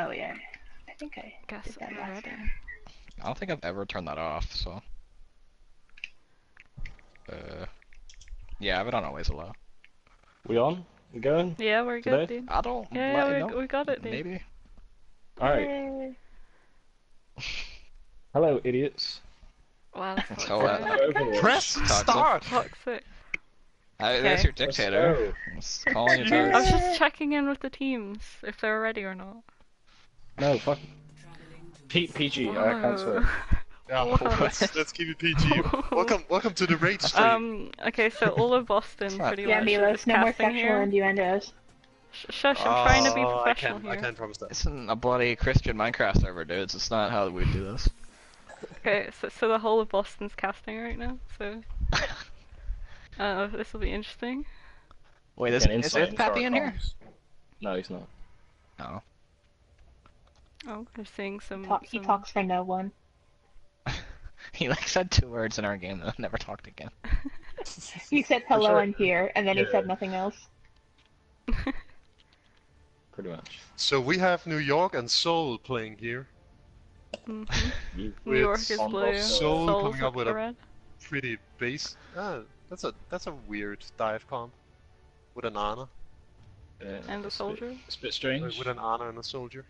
Oh yeah, I think I Guess did that we're last ready. time. I don't think I've ever turned that off, so. Yeah, I have it on always allow. We on? We going? Yeah, we're Today? good, dude. I don't Yeah, know. we got it, dude. Maybe. Alright. Yay. Hello, idiots. Wow, that's So, toxic. Press start! Toxic. There's your dictator. It's calling you I was turds. just checking in with the teams, if they were ready or not. No, fuck. PG, I cancel it. Yeah, let's keep it PG. Welcome to the rage stream. Okay, so all of Boston pretty Yeah, much Milos, is no more casting sexual here. innuendos. Shush, I'm trying to be Oh, professional here. I can't promise that. It's a bloody Christian Minecraft server, dudes. It's not how we do this. Okay, so the whole of Boston's casting right now, so... this will be interesting. Wait, is Pappy in here? No, he's not. No. Oh, we're seeing some... He talks for no one. He like said 2 words in our game and never talked again. He said hello, sure. I'm here, and then he said nothing else. Pretty much. So we have New York and Seoul playing here. New With York is blue, Seoul Seoul's coming up with a red. pretty base. That's a weird dive comp with an Ana. And a soldier. It's a bit strange. With an Ana and a soldier.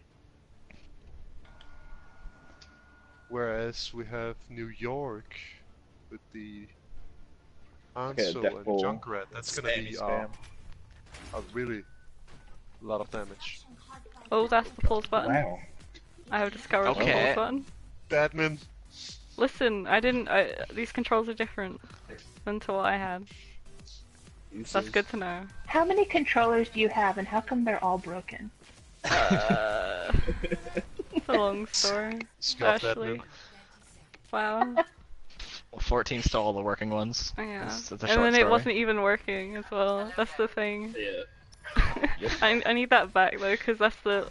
Whereas we have New York with the Hanzo and Junkrat. That's gonna be a really lot of damage. Oh, that's the pulse button. Wow. I have discovered the Okay. pulse button. Badman. Listen, these controls are different than to what I had. That's good to know. How many controllers do you have, and how come they're all broken? It's a long story. Scuff that Actually. man. Wow. 14 still all the working ones. Yeah. It's a And short then it story. wasn't even working as well. That's the thing. Yeah. I need that back though, because that's the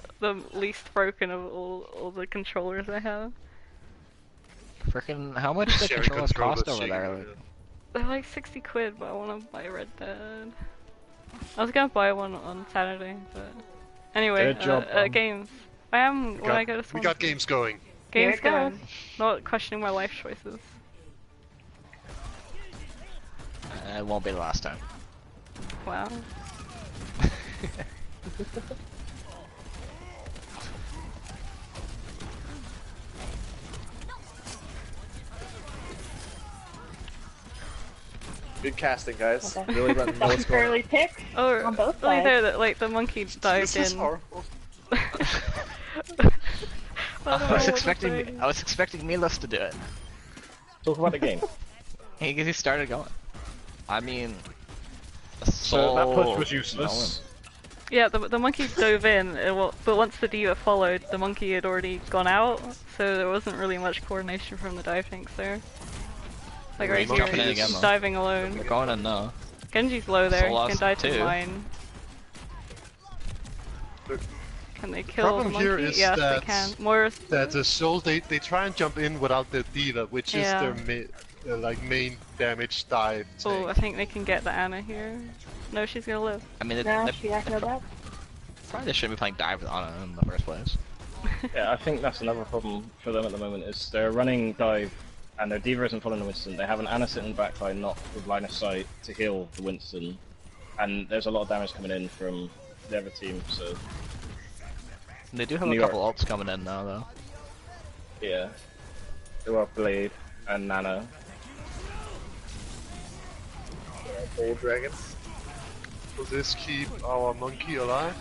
least broken of all the controllers I have. Frickin' how much do the Sharing controllers cost controllers, over there? sharing, Like, They're like 60 quid, but I want to buy Red Dead. I was gonna buy one on Saturday, but anyway, Good job, games. I am when I go to We Swansea. got games going. Here Games it going. goes. Not questioning my life choices. it won't be the last time. Wow. Good casting, guys. Okay. Really letting me know what's That's going on. early pick Oh, on both really sides. there that like the monkey dived This is in. horrible. I was expecting Milos to do it. Talk about the game. He started going. I mean, So that push was no useless. Yeah, the monkey dove in, but once the diva followed, the monkey had already gone out, so there wasn't really much coordination from the dive tanks there. Like right He's here, jumping in he's again, though. diving alone. We're going in now. Genji's low there, he Solas can dive to too. mine. The Can they kill the problem monkey? here is Yes, that- they can. Moira's That the Soul they try and jump in without the diva, which is Yeah. their main damage dive Oh, I tank. think they can get the Ana here. No, she's gonna live. I mean, No, they she got no back. probably shouldn't be playing dive with Ana in the first place. Yeah, I think that's another problem for them at the moment is they're running dive and their diva isn't following the Winston. They have an Ana sitting back line, not with line of sight to heal the Winston, and there's a lot of damage coming in from the other team. So They do have New a York. couple ults coming in now, though. yeah, they have Blade and Nana. Old dragon. Will this keep our monkey alive?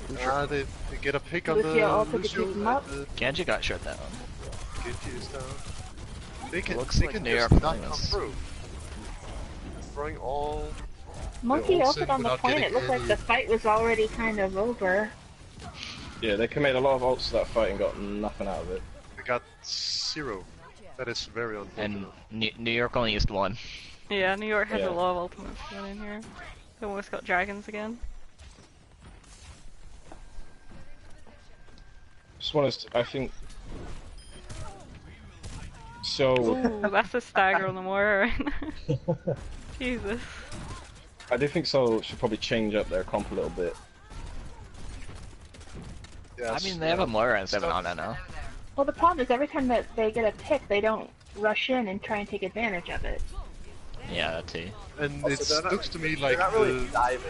They get a pick on the Lucio also could Lucio keep him and up. the Genji got shut down. Genji is down. They can, Looks they like can New just York not playing come this. through. Throwing all... Monkey They're all ulted sitting on the without point. It getting looked like any- the fight was already kind of over. Yeah, they committed a lot of ults to that fight and got nothing out of it. They got 0. That is very unfortunate. And New York only used 1. Yeah, New York has Yeah. a lot of ultimates going in here. They almost got dragons again. Just want to, I think. So Ooh, that's a stagger on the Moira right now. Jesus. I do think Seoul should probably change up their comp a little bit. I mean, they have a Moira and 7 on that now. Well, the problem is every time that they get a pick, they don't rush in and try and take advantage of it. Yeah, that too. And Also, it looks to me like they're not really diving.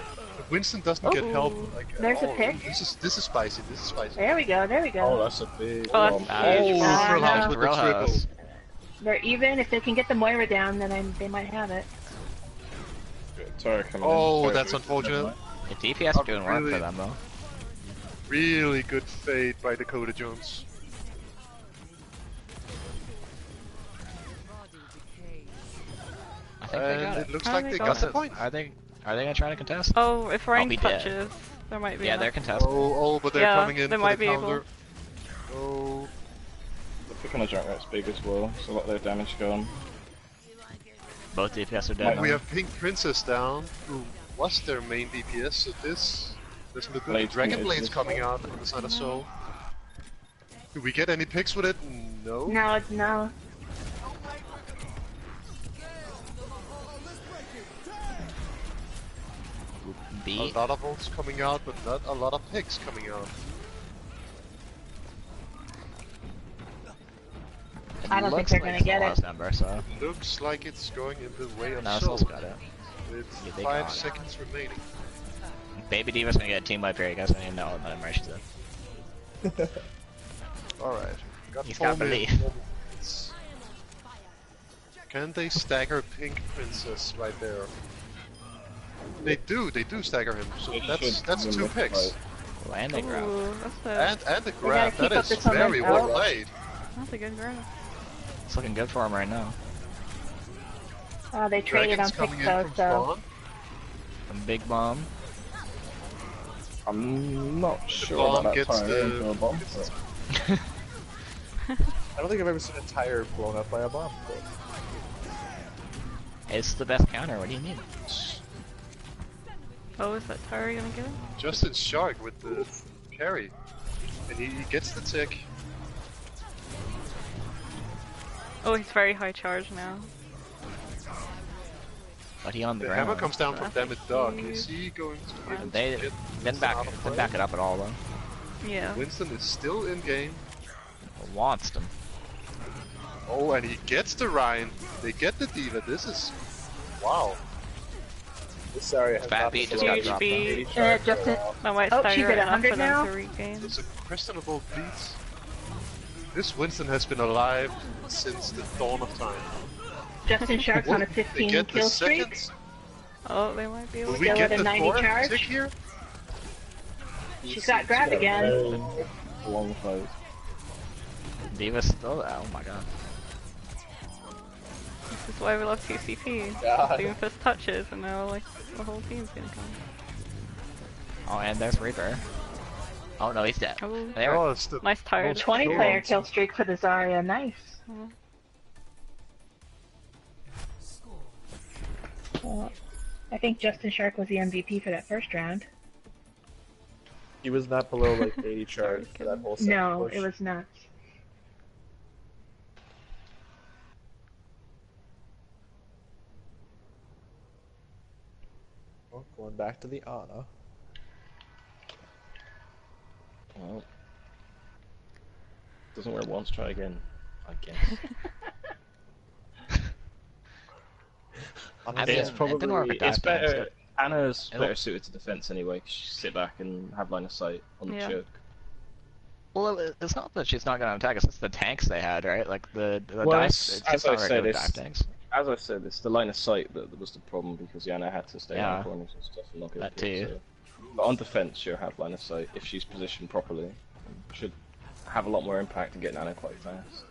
Winston doesn't get help. Like, There's at a all. pick. This is spicy. This is spicy. There we go, there we go. Oh, that's a big. Oh, one. that's huge. Oh, Thrill no. House with the Thrill triple. House. They're even. If they can get the Moira down, then they might have it. Sorry, coming Oh, in. that's unfortunate. The DPS are doing work really. for them though. Really good fade by Dakota Jones. I think they got And it. it looks How like they they got got the it? point. Are they gonna try to contest? Oh, if rain be dead. touches, there might be. Yeah, enough. they're contesting. Oh, but they're Yeah, coming in they for might the be able. counter. Oh, The pick on the Junkrat's big as well, so a lot of their damage gone. Both DPS are dead. we now. have Pink Princess down, who was their main DPS, so this doesn't look good. Blades Dragon coming Blade's in. coming out on the side of Seoul. Do we get any picks with it? No. No, it's no. B. A lot of ults coming out, but not a lot of picks coming out. I don't think Looks they're like gonna get Soul's it. number, so Looks like it's going in the way of no, Seoul, Soul's got it. with Yeah, they 5 got it. seconds remaining. Baby Diva's gonna get a team wipe here, you guys don't even know what that she's in. Alright. He's got belief. Can they stagger Pink Princess right there? They do stagger him, so that's 2 picks. Landing grab. Ooh, that's And the grab, keep that up is this momentum. very well played. a good grab. It's looking good for him right now. They traded on Dragon's coming picks in though, from so. spawn. A big bomb. I'm not sure bomb about that gets tire the- into a bomb. But... I don't think I've ever seen a tire blown up by a bomb before. It's the best counter, what do you need? Oh, is that Tari gonna get it? Justin Shark with the carry. And he gets the tick. Oh, he's very high charge now. But he on the The ground. hammer comes down from That's Dammit Dog. huge. Is he going to be able And to they get didn't Winston back, out of didn't play? back it up at all though. Yeah. Winston is still in game. Wants them. Oh, and he gets the Ryan. They get the Diva. This is... Wow. This area has Fat not beat been just got Huge dropped. beat. Justin. That might Oh, stagger she's at enough 100 for now? them to regain. It's a questionable beat. This Winston has been alive since the dawn of time. Justin Shark's on a They 15 get the kill streak. second. Oh, they might be able Will to we Still get at a the 90 fourth charge? tick here? She's got grab again. Long fight. Diva's still, oh my god. This is why we love TCP. God. Doomfist touches, and now like the whole team's gonna come. Oh, and there's Reaper. Oh no, he's dead. Oh. There. Oh, it's the Nice tire. 20 player kill streak for the Zarya. Nice. Well, I think Justin Shark was the MVP for that first round. He was not below like 80 charge for that whole second No, push. it was nuts. Well, going back to the Ana. Well, doesn't work once, try again. I guess. I mean, It's it didn't work probably with it's that, better. so- Anna's It'll- better suited to defense anyway. 'Cause she sit back and have line of sight on the Yeah. choke. Well, it's not that she's not gonna attack, it's just the tanks they had, right? Like the Well, dive, it's- it's as just I not said, regular it's- dive tanks. As I said, it's the line of sight that was the problem because Yana had to stay Yeah. on corners and stuff and not get That hit, too. so- But on defense, she'll have line of sight if she's positioned properly. Should have a lot more impact and get Nana quite fast.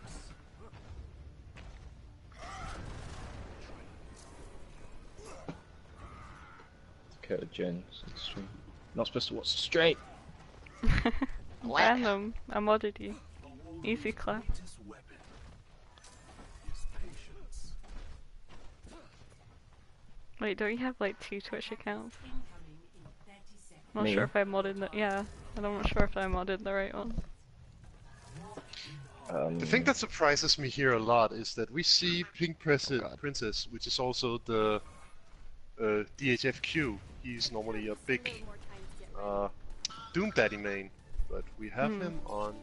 Dakota Jones on the stream. Not supposed to watch the straight. Random. I modded you. Easy clap. Wait, don't you have like 2 Twitch accounts? I'm not Me? sure if I modded the— yeah, and I'm not sure if I modded the right one. The thing that surprises me here a lot is that we see Pink Princess, which is also the DHFQ. He's normally a big Doom Daddy main. but we have him on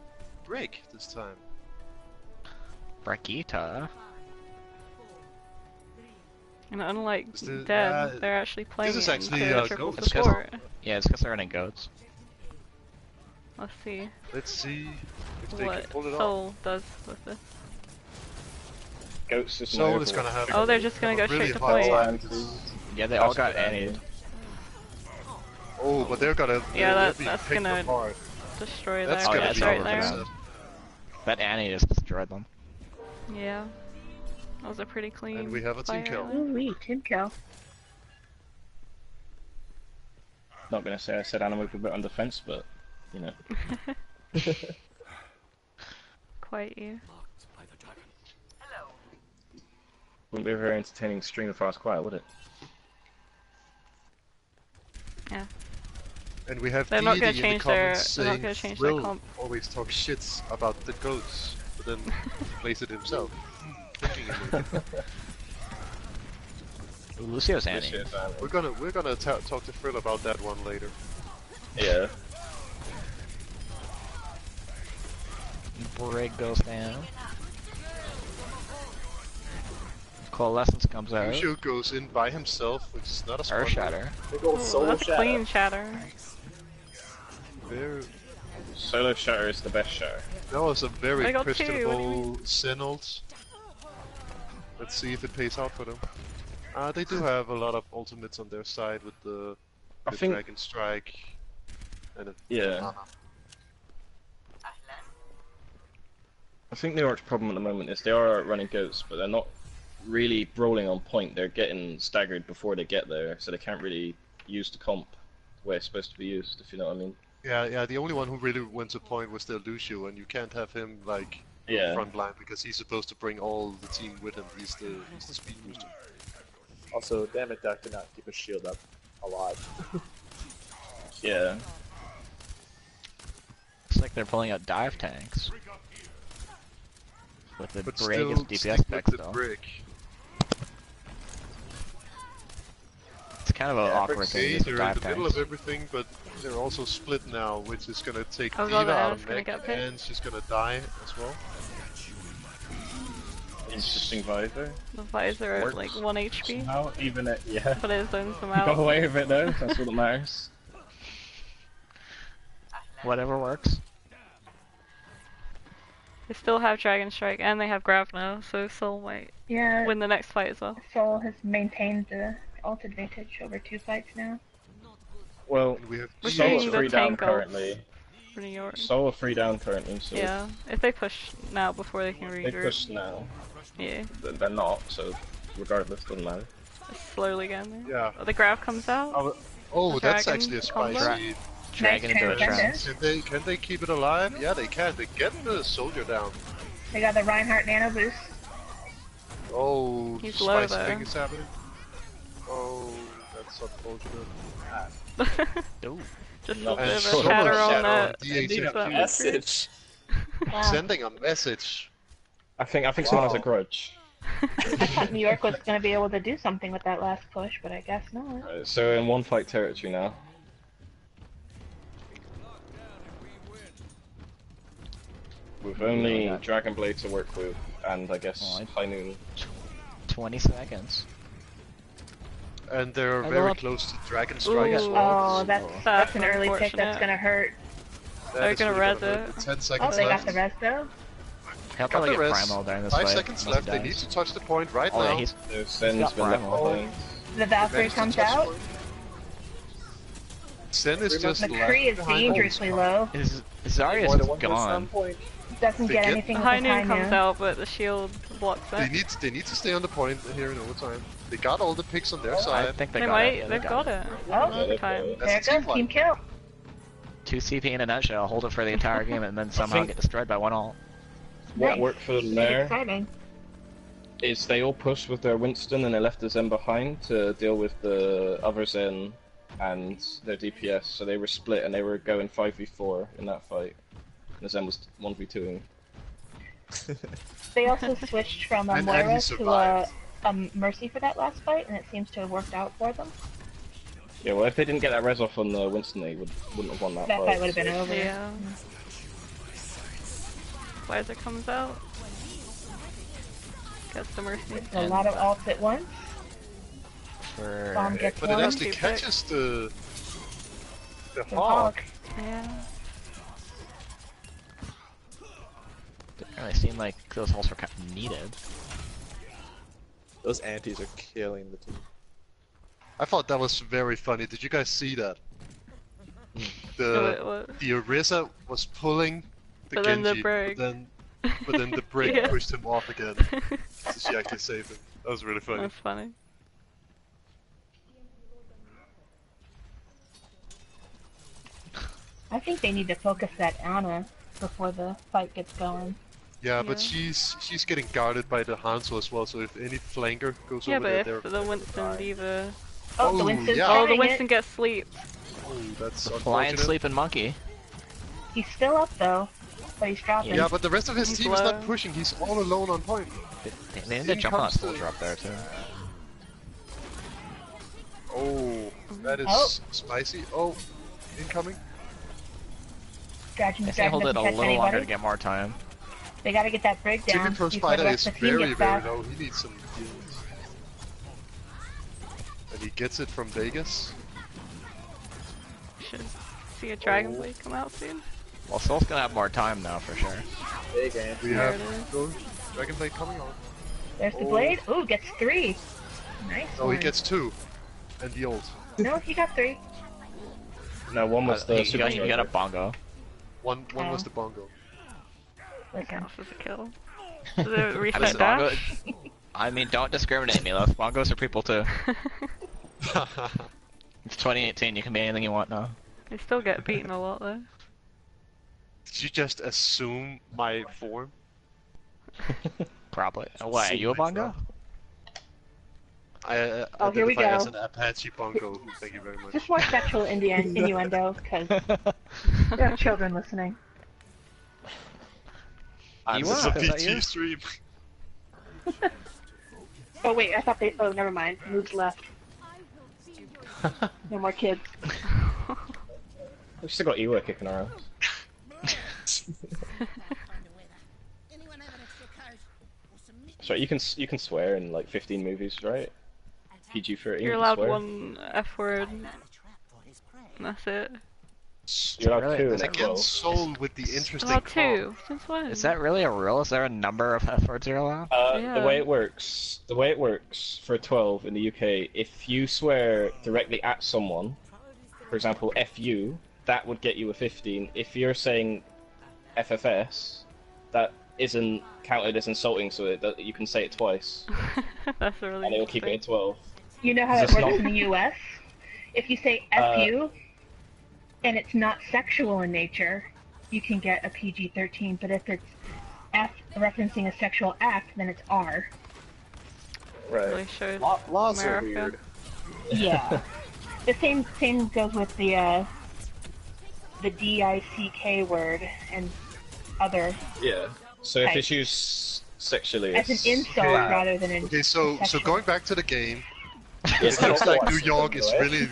break this time. Brakita. And unlike This- Dead, they're actually playing is it actually, into triple goats. support. Yeah, it's because they're running goats. Let's see Let's see if they what can pull it off. Soul does with this. Goats is Soul is gonna have. Oh, they're just gonna go really straight to hard point. time. Yeah, they all got annied. Oh, but they're gonna. Yeah, they're that's being picked gonna apart. destroy That's their gonna that's goats be right over there. for them. That Annie just destroyed them. Yeah. That was a pretty clean And we have a team fight, kill. really. Ooh-wee, team kill. Not gonna say I said Anna would be a bit on defense, but you know. Quite you. Wouldn't be a very entertaining string of fast quiet, would it? Yeah. And we have They're not Didi gonna in the change their- comments they're not saying gonna change their Will comp. always talk shits about the goats, but then plays it himself. Thinking it. Ooh, Lucio's Annie. Shit, We're gonna talk to Frill about that one later. yeah. Brig goes down. Coalescence comes out. Lucio goes in by himself, which is not a smart Earth Shatter. Big old Ooh, solo that's a shadow. clean shatter. move. Very, Solo shatter is the best shatter. that was a very I got two, what do you questionable Xenalt. Let's see if it pays out for them. They do have a lot of ultimates on their side with the I think- Dragon Strike and a Yeah. I think New York's problem at the moment is they are running goats, but they're not really brawling on point. They're getting staggered before they get there, so they can't really use the comp the way it's supposed to be used, if you know what I mean. Yeah, the only one who really went to point was still Lucio, and you can't have him like Yeah. front line because he's supposed to bring all the team with him. He's the speed booster. Also, damn it, Doc did not keep his shield up a lot. Yeah. Looks like they're pulling out dive tanks. With the But Brig still, as DPS stick spec with the still. brick. It's kind of an awkward Okay, thing to use they're with in dive the middle tanks. of everything, but they're also split now, which is gonna take Oh, Diva God, out Anna's of gonna mech, get picked. and she's gonna die as well. Interesting visor. The visor at Works. like 1 HP, Somehow, even it, yeah. but it zones them Got out. away with it though, that's what matters. Whatever works. They still have Dragon Strike and they have Grav now, so Soul might Yeah, win the next fight as well. Soul has maintained the ult advantage over 2 fights now. Well, And we have We're Soul seeing is the free down tank ult currently. for New York. Soul are free down currently, so Yeah, if they push now before they can they regroup, push now. yeah, They're not, so regardless, doesn't matter. it's slowly getting there. Yeah. Oh, the Grav comes out. Oh, that's Dragon actually a combo? spicy. Dragon into a Transcendence. trance. Can they keep it alive? Yeah, they can. They get the soldier down. They got the Reinhardt nano boost. Oh, He's the low, spicy though. thing is happening. Oh, that's unfortunate. Ooh. Just a No, little bit of a so shatter much on shadow that. on DHFQ. that Message. Wow. Sending a message. I think someone has a Wow. grudge. I thought New York was going to be able to do something with that last push, but I guess not. So in one fight territory now. With only Dragon Blade to work with, and I guess Oh, High Noon. 20 seconds. And they're I very love- close to Dragon Strike as Ooh. well. Oh, that's an early pick that's unfortunate. going to hurt. That They're is gonna really res hurt. it. 10 Oh, seconds they got left. the res though? He'll Got probably the get rest. primal during this 5 fight. seconds unless left. he They dies. need to touch the point right Oh now. yeah, he's There's Sen's got been left primal. behind. The Valkyrie Managed to comes touch out. point. Sen is just McCree is behind dangerously low. his More Zarius than is one person on gone. point. Doesn't They get get- anything The with High his Noon comes noon. out, but the shield blocks They it. need to stay on the point here in overtime. They got all the picks on their I side. think they They got might, it. they've got it. Oh, Overtime. That's there a it team goes, fight. team kill. 2 CP in a nutshell. Hold it for the entire game and then somehow think- get destroyed by one ult. What Nice. worked for them there Exciting. is they all pushed with their Winston and they left the Zen behind to deal with the other Zen and their DPS, so they were split and they were going 5v4 in that fight. And the Zen was 1v2ing. They also switched from a And he Moira to survived. a Mercy for that last fight, and it seems to have worked out for them. Yeah, well, if they didn't get that res off on the Winston, they wouldn't have won that That fight. fight would have been over. Yeah. Weiser comes out. Gets the Mercy. A lot of ults at once. Bomb gets But it one. actually catches the The hawk. Yeah. Didn't really seem like those holes were kind of needed. Those antis are killing the team. I thought that was very funny. Did you guys see that? The Orisa was pulling the But then Genji, the break. but then the break Yeah. pushed him off again. So she actually saved him. That was really funny. That's funny. I think they need to focus that Ana before the fight gets going. Yeah, but Yeah. she's getting guarded by the Hanzo as well, so if any flanker goes Yeah, over but there, if they're the Winston D.Va... Oh, the Oh, Winston's yeah. Oh, the trying Winston it. gets sleep. oh, that's Flying unfortunate. sleeping monkey. He's still up though, but he's dropping. Yeah, but the rest of his He's team is low. not pushing. He's all alone on point. They need to In jump on that comes soldier the- up there too. Oh, that is Oh. spicy. Oh, incoming. Dragon They say hold it a doesn't catch little longer anybody. to get more time. They gotta get that breakdown Jimmy Pro before the Spider rest is of the team very, gets very back. low. He needs some heals. And he gets it from Vegas. Should see a Dragon Blade come out soon. Well, Soul's gonna have more time now for sure. Big anti. We There have it is. those Dragon Blade coming on. There's the Oh. blade. Ooh, gets 3. Nice Oh, he one. gets 2. And the ult. No, he got 3. No, one was the you super got a bongo. One Oh. was the bongo. Listen, Counts as a kill. Does it I mean, reset bongo, dash? I mean, don't discriminate me. Those bongos are people too. It's 2018. You can be anything you want now. They still get beaten a lot though. Did you just assume my form? Probably. Why? Are you a bongo? I Oh, here we identify as go. an Apache bongo. Thank you very much. just more sexual innuendo, because there are children listening. You This is are, a is that PG you? stream. Oh wait, I thought they. Oh, never mind. Moves left. No more kids. We've still got Ewa kicking around. So you can swear in like 15 movies, right? PG-13. You're you allowed swear. one F word. And that's it. You're allowed Really? two Is as that Again, well. Soul with the interesting Allowed comp. 2. Since when? Is that really a rule? Is there a number of F words you're allowed? Yeah. The way it works for 12 in the UK, if you swear directly at someone, for example, FU, that would get you a 15. If you're saying FFS, that isn't counted as insulting, so that you can say it twice, That's really and it will keep it at interesting. 12. You know how Is it this works not- in the U.S. If you say "fu" and it's not sexual in nature, you can get a PG-13. But if it's F referencing a sexual act, then it's R. Right. Really shows Laws are America. weird. Yeah. The same goes with the DICK word and other Yeah. So if Type. it's used sexually, as an it's... insult Okay. rather than an. Okay, so sexual. going back to the game, It's it looks not like one New York is single,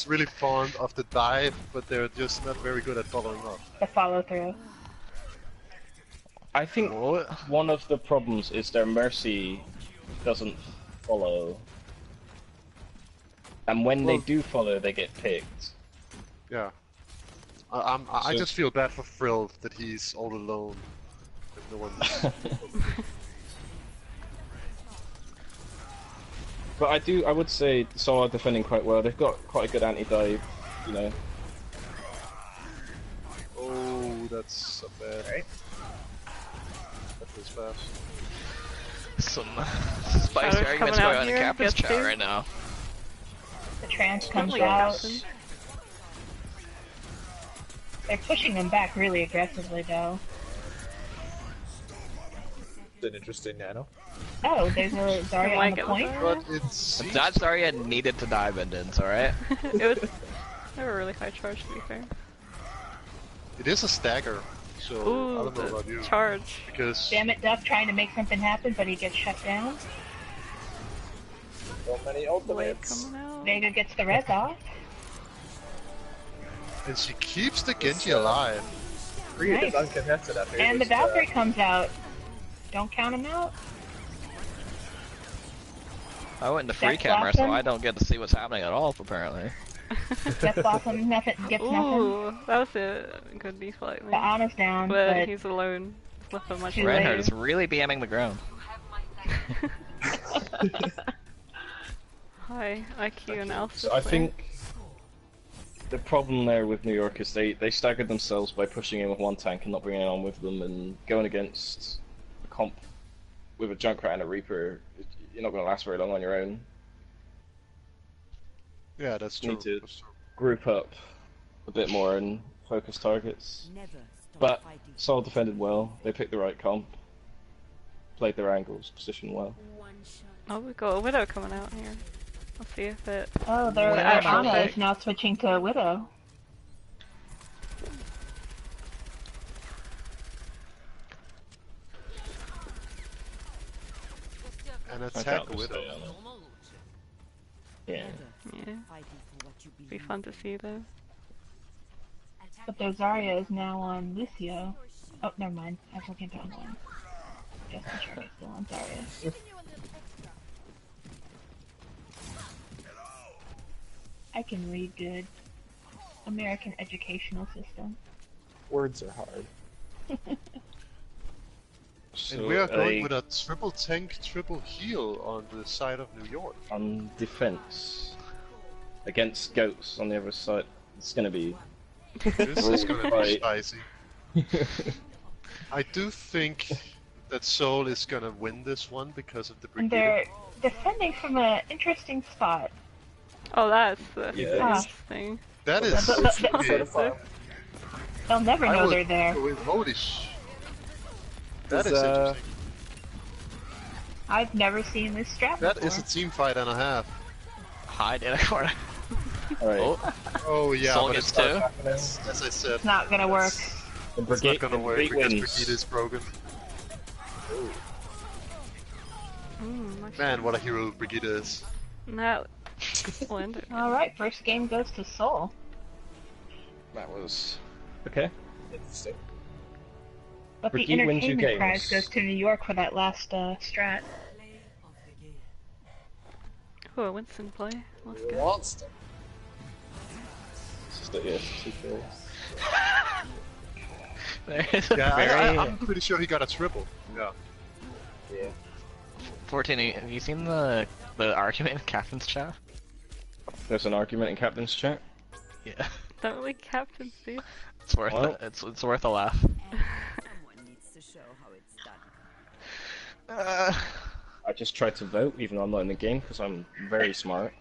really fond of the dive, but they're just not very good at following up. the follow through. I think one of the problems is their mercy doesn't follow. And when they Well- do follow, they get picked. Yeah. I So- just feel bad for Frill that he's all alone. And no one. But I would say Seoul are defending quite well. They've got quite a good anti-dive, you know. Oh, that's a bad. Right. That was fast. Some spicy Shadow's arguments coming going out on in the here, captain's gets chat two. right now. The trance comes Really out. awesome. They're pushing them back really aggressively, though. It's an interesting nano. Oh, there's a Zarya Might on the get point. Lazar. But it's. That's Zarya needed to dive Indians, alright? It was. They were really high charge to be fair. It is a stagger, so I Ooh, don't know about you. the charge. Because Damn it, Duff trying to make something happen, but he gets shut down. So many Blade ultimates. coming out. Vega gets the res off. And she keeps the Genji alive. Creed is Nice. uncontested after he And the just, Valkyrie comes out. Don't count him out. I went into free Death camera, so Blossom? I don't get to see what's happening at all, apparently. Death Blossom nothing, gets nothing. Ooh, that was a good deflect, The man. Ana's down, But but he's alone with a much Too Reinhardt late. is really BMing the ground. High IQ analysis. So I there. think the problem there with New York is they staggered themselves by pushing in with one tank and not bringing it on with them, and going against a comp with a Junkrat and a Reaper, you're not going to last very long on your own. Yeah, that's Need true. to- That's true. Group up a bit more and focus targets. Never stop But fighting. Seoul defended well. They picked the right comp, played their angles, positioned well. Oh, we've got a Widow coming out here. Let's see if it... oh, their What actual Ana is pick? now switching to Widow. And I attack can't a Widow. stay on it. Yeah. Yeah, Fighting for what you be believe. fun to see though. But their Zarya is now on Lucio. Oh, never mind. I was looking down one. Just the sure is still on Zarya. I can read good. American educational system. words are hard. So And we are going a- with a triple tank, triple heal on the side of New York. on defense against goats on the other side. It's gonna be. This is gonna be Right. spicy. I do think that Seoul is gonna win this one because of the And brigade. they're defending from an interesting spot. Oh, that's the Yeah. thing. That is But- but- but- okay. They'll never I know would they're there. go in, holy That Is, is interesting. I've never seen this strat That before. is a team fight and a half. Hide in a corner. Alright. Oh, Oh yeah, Soul but gets it's not, two. as I said, It's not gonna work. The it's not gonna work Brigade because wins. Brigade is broken. Nice. Man, what a hero Brigade is. Now, Splendid. Alright, first game goes to Seoul. That was okay. Interesting. But the Brigade wins you entertainment prize games. goes to New York for that last strat. Oh, a Winston play. Let's go. Monster. It's just that, yeah, 2 kills. there's a Yeah, very I'm pretty sure he got a triple. Yeah. Yeah. 14. Have you seen the argument in Captain's chat? There's an argument in Captain's chat. Yeah, Don't really captaincy. it's worth Well. it. It's worth a laugh. Someone needs to show how it's done. I just tried to vote, even though I'm not in the game, because I'm very smart.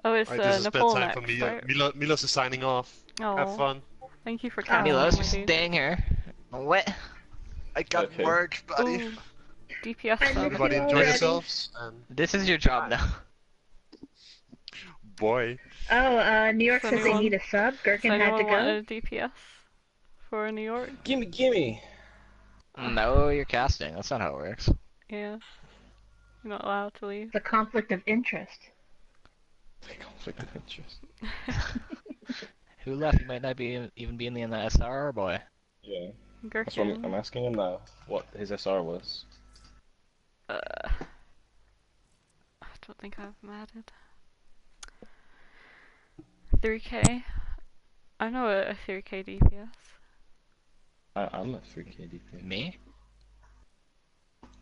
Oh, it's Alright, this is Nepal bedtime for next, Mila. right? Milos is signing off. Have Oh, fun. thank you for Oh. catching Milos, me, you're dude. staying here. What? I got Okay. work, buddy. Ooh, DPS I sub. miss Everybody you enjoy already. yourselves, and This is your job now. boy. Oh, New York Does says they anyone- need a sub. Does Gherkin had to anyone want go. a DPS for New York? Gimme, gimme. No, you're casting. That's not how it works. Yeah. You're not allowed to leave. The conflict of interest. Conflict of interest. Who left? You might not be even be in the SR, boy. Yeah. That's what Gherkin. I'm asking him now. What his SR was. I don't think I've added. 3k. I know a 3k DPS. I'm a 3k DPS. Me?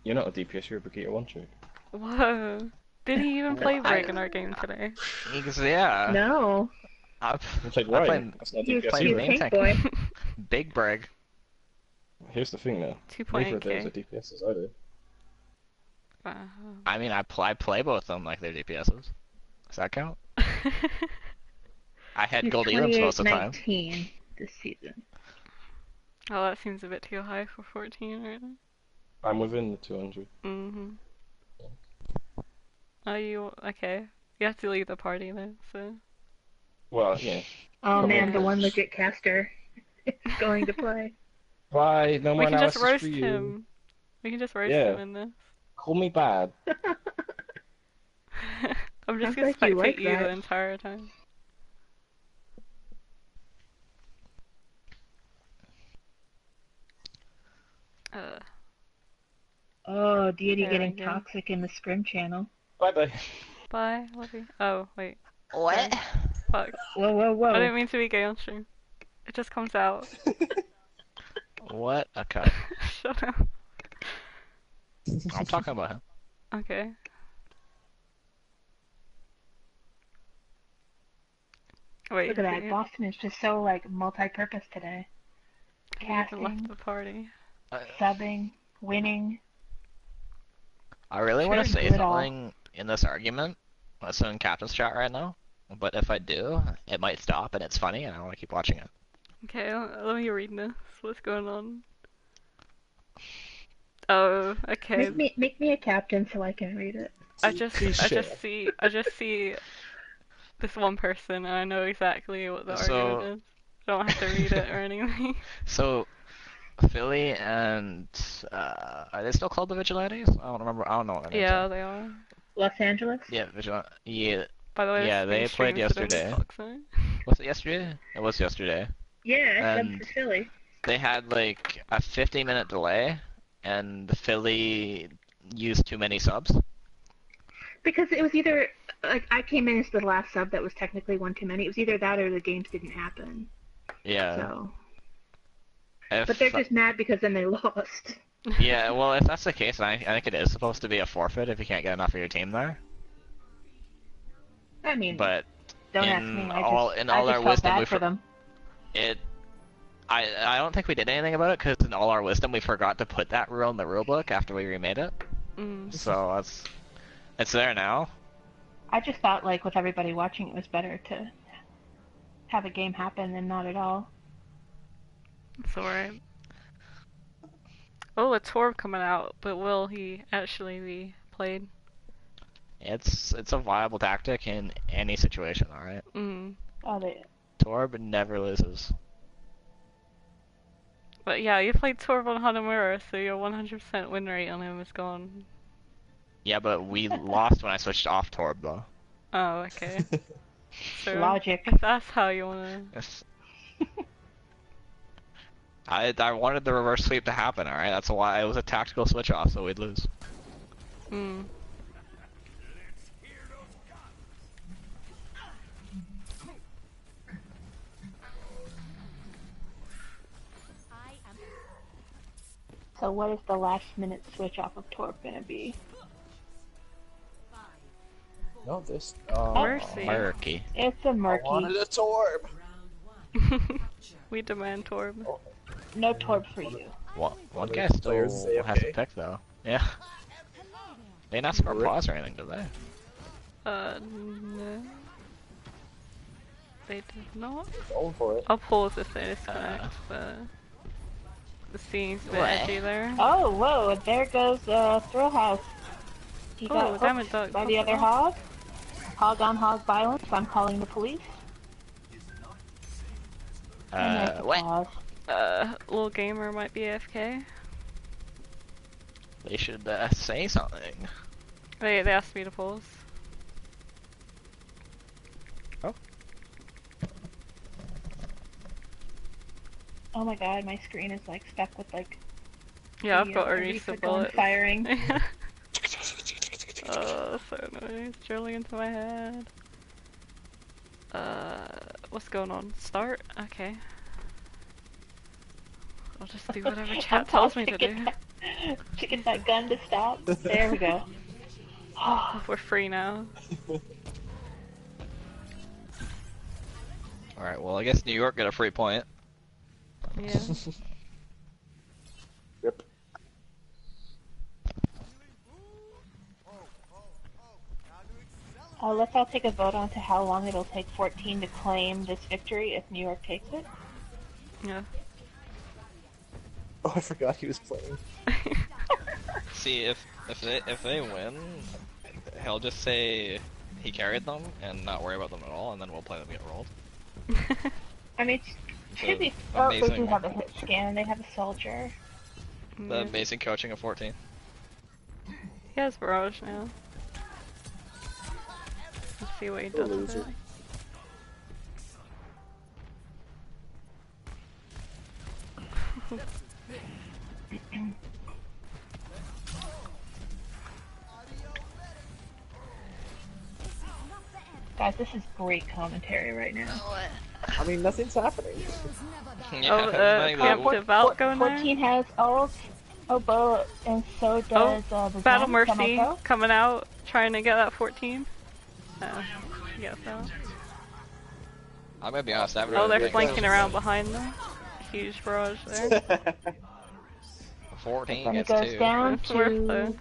You're not a DPS, you're a Brigade 1 trick. Whoa. Did he even play Brig in our game today? Because yeah. No, It's like, I right, play- that's not he was DPS play he either. was main tank tank. boy. Big Brig. Here's the thing though. Neither of those are 2.8k. DPSs either. I mean, I play both of them like they're DPSs. Does that count? I had He's gold elims most of the time. 28-19 this season. Oh, that seems a bit too high for 14 right now. I'm within the 200. Mm-hmm. Are you okay? You have to leave the party though, so. Well, yeah. Oh Come man, on. the one legit caster is going to play. Bye, no more We can just analysis roast for you. him. We can just roast Yeah. him in this. Call me bad. I'm just Sounds gonna like you spectate like you the that. entire time. Uh, Oh, Deity there we getting go. toxic in the scrim channel. Bye bye. Bye, love you. Oh, wait. What? Sorry. Fuck. Whoa, whoa, whoa. I didn't mean to be gay on stream. It just comes out. What a cut. Shut up. I'm talking about him. Okay. Wait, Look at that. you Boston is just so, like, multi-purpose today. haven't left Casting, the party. subbing, winning. I really Sure, want to say do it all. something in this argument. That's in Captain's chat right now. But if I do, it might stop and it's funny and I want to keep watching it. Okay, let me read this. What's going on? Oh, okay. Make me a captain so I can read it. I just see this one person and I know exactly what the argument is. I don't have to read it or anything. So, Philly and are they still called the Vigilantes? I don't remember. I don't know what their names Yeah, are. they are. Los Angeles? Yeah, Vigilante. Yeah, By the way, yeah, this they played being streamed, so don't yesterday. fuck, sorry. Was it yesterday? It was yesterday. Yeah, I And- subbed for Philly. They had like a 50-minute delay, and Philly used too many subs. Because it was either, like, I came in as the last sub that was technically one too many. It was either that or the games didn't happen. Yeah. So. If, But they're just mad because then they lost. Yeah, well, if that's the case, then I think it is supposed to be a forfeit if you can't get enough of your team there. I mean, But don't in ask me. I all just, in I all just our felt wisdom, bad we for them. I don't think we did anything about it because in all our wisdom we forgot to put that rule in the rulebook after we remade it. Mm. So it's there now. I just thought, like, with everybody watching, it was better to have a game happen than not at all. It's alright. Oh, a Torb coming out, but will he actually be played? It's a viable tactic in any situation. All right. Mm. Oh, they. Torb never loses. But yeah, you played Torb on Hanamura, so your 100% win rate on him is gone. Yeah, but we lost when I switched off Torb though. Oh, okay. So, Logic. if that's how you wanna... Yes. I wanted the reverse sweep to happen. All right, that's why it was a tactical switch off, so we'd lose. Mm. So what is the last minute switch off of Torp gonna be? No, this. Mercy. Murky. It's a I murky. wanted a Torb. We demand Torb. No Torp for you. One guy the still players say has to okay. pick though. Yeah. They didn't ask for applause or anything, did they? No. They did not. Going for it. I'll pause if they disconnect, but... The scene's a bit What? edgy there. Oh, whoa, there goes Thrill House. He Oh, got damn it, hooked Doug. by the Pop it other off. hog. Hog on hog violence. I'm calling the police. And there's the What? pause. Little gamer might be AFK. They should say something. They asked me to pause. Oh my god, my screen is like stuck with like. Yeah, the, I've got a Aretha reset gun bullet. firing. Oh, so annoying. It's drilling into my head. What's going on? Start? Okay. I'll just do whatever chat tells me to do. To get that gun to stop. There we go. We're free now. Alright, well I guess New York got a free point. Yeah. Yep. Let's all take a vote on to how long it'll take 14 to claim this victory if New York takes it. Yeah. Oh, I forgot he was playing. See, if they win, he'll just say he carried them and not worry about them at all, and then we'll play them get rolled. I mean, should be. Oh, they do have a hit scan. They have a soldier. The amazing coaching of 14. Yeah, has Barrage now. Let's see what he does with it. Guys, this is great commentary right now. I mean, nothing's happening. Yeah, preemptive out going there. 14 has ult, Oboe, and so does the Battle Zen, Mercy Kamiko. coming out, trying to get that 14. Yeah, so. I'm gonna be honest, I haven't Oh, really they're been flanking around behind them. Huge barrage there. 14 Then it gets goes 2. down It's worth though. to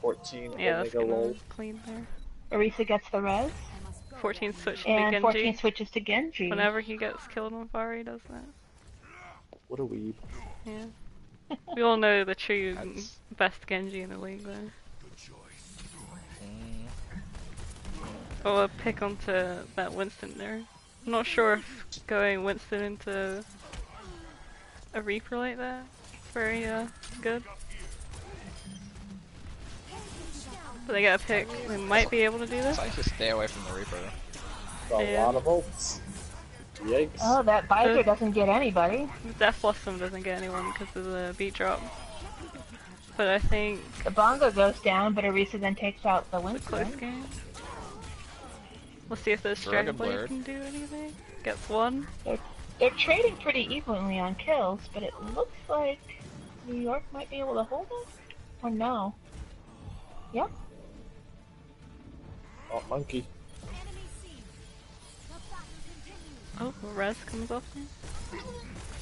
14 Yeah, that's Omega gonna lol. clean there. Orisa gets the res, 14 switches and to 14 Genji. switches to Genji. Whenever he gets killed on fire, he does that. What a weeb. Yeah. We all know the true best Genji in the league though. Oh, a pick onto that Winston there. I'm not sure if going Winston into a Reaper like that is very good. But they get a pick, they might be able to do this. So I should stay away from the Reaper. A lot of ults. Yikes. Oh, that visor doesn't get anybody. The Death Blossom doesn't get anyone because of the beat drop. But I think The Bongo goes down, but Orisa then takes out the it's a close Winston. game. We'll see if this Dragon Dragon Blade Blade. can do anything. Gets one. They're trading pretty evenly on kills, but it looks like New York might be able to hold it? Or no? Yep. Oh, monkey. Oh, res comes off there.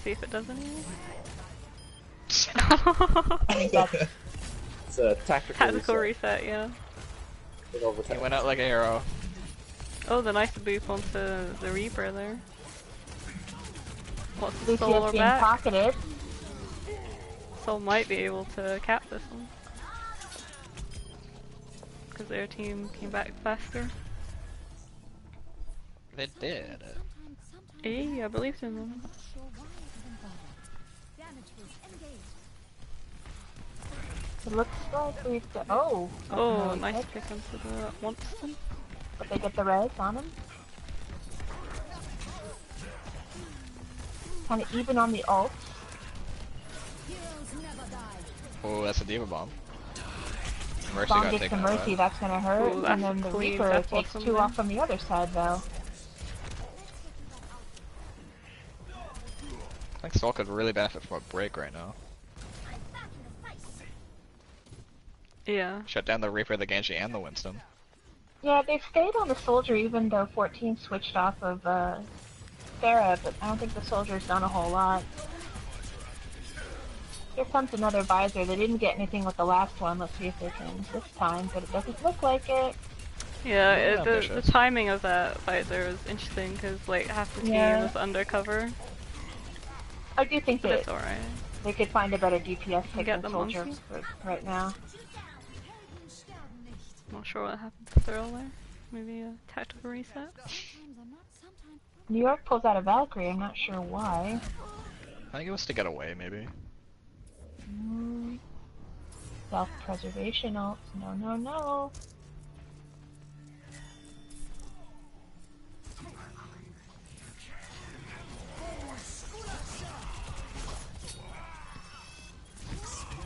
See if it does anything. I think that's It's a tactical, Tactical reset, yeah. It over He went out like an arrow. Oh, the nice boop onto the Reaper there. What's the Lucia's Soul being back? pocketed. Soul might be able to cap this one. Because their team came back faster. They did. Hey, I believed in them. It looks like we've got. Oh! Oh, okay. nice pick onto the Winston. But they get the res on him. Kind of even on the ult. Oh, that's a Diva Bomb. Mercy Bomb got gets taken the out. Mercy, that's gonna hurt. Ooh, And that's then the clean. Reaper Death takes Blossom 2 there. off from the other side, though. I think Soul could really benefit from a break right now. Yeah. Shut down the Reaper, the Genji, and the Winston. Yeah, they stayed on the Soldier even though 14 switched off of Pharah, but I don't think the Soldier's done a whole lot. Here comes another Visor. They didn't get anything with the last one. Let's see if they can this time, but it doesn't look like it. Yeah, Very the ambitious. timing of that visor was interesting because like half the team Yeah. was undercover, I do think but that it's alright. they could find a better DPS pick Get than the Soldier monkey? for right now. Not sure what happened to Thurl there. Maybe a tactical reset? New York pulls out a Valkyrie. I'm not sure why. I think it was to get away, maybe. Self-preservation ult. No, no, no.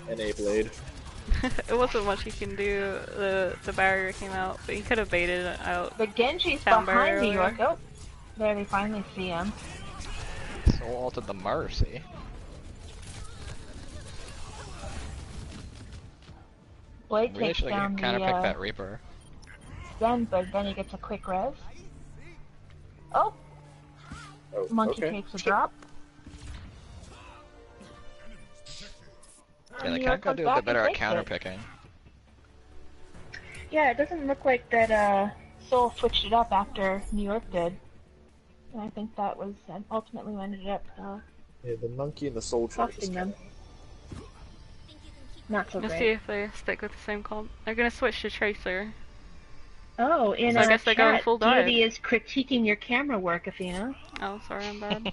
NA Blade. It wasn't much he can do. The barrier came out, but he could have baited it out. The Genji's Down behind New barrier. York. Oh, there they finally see him. Soul ulted the Mercy. Blade Really takes should down have counterpicked the that Reaper. Zen, but then he gets a quick res. Oh, Oh, Monkey okay. takes a drop. Yeah, they New can York go comes do a back bit and better at takes it. counterpicking. Yeah, it doesn't look like that Seoul switched it up after New York did. And I think that was ultimately what ended up Yeah, the monkey and the soldier. costing them. Not so Let's see great. if they stick with the same comp. They're gonna switch to Tracer. Oh, in So I guess they're going chat, full dive. Deity is critiquing your camera work, Athena. Oh, sorry, I'm bad.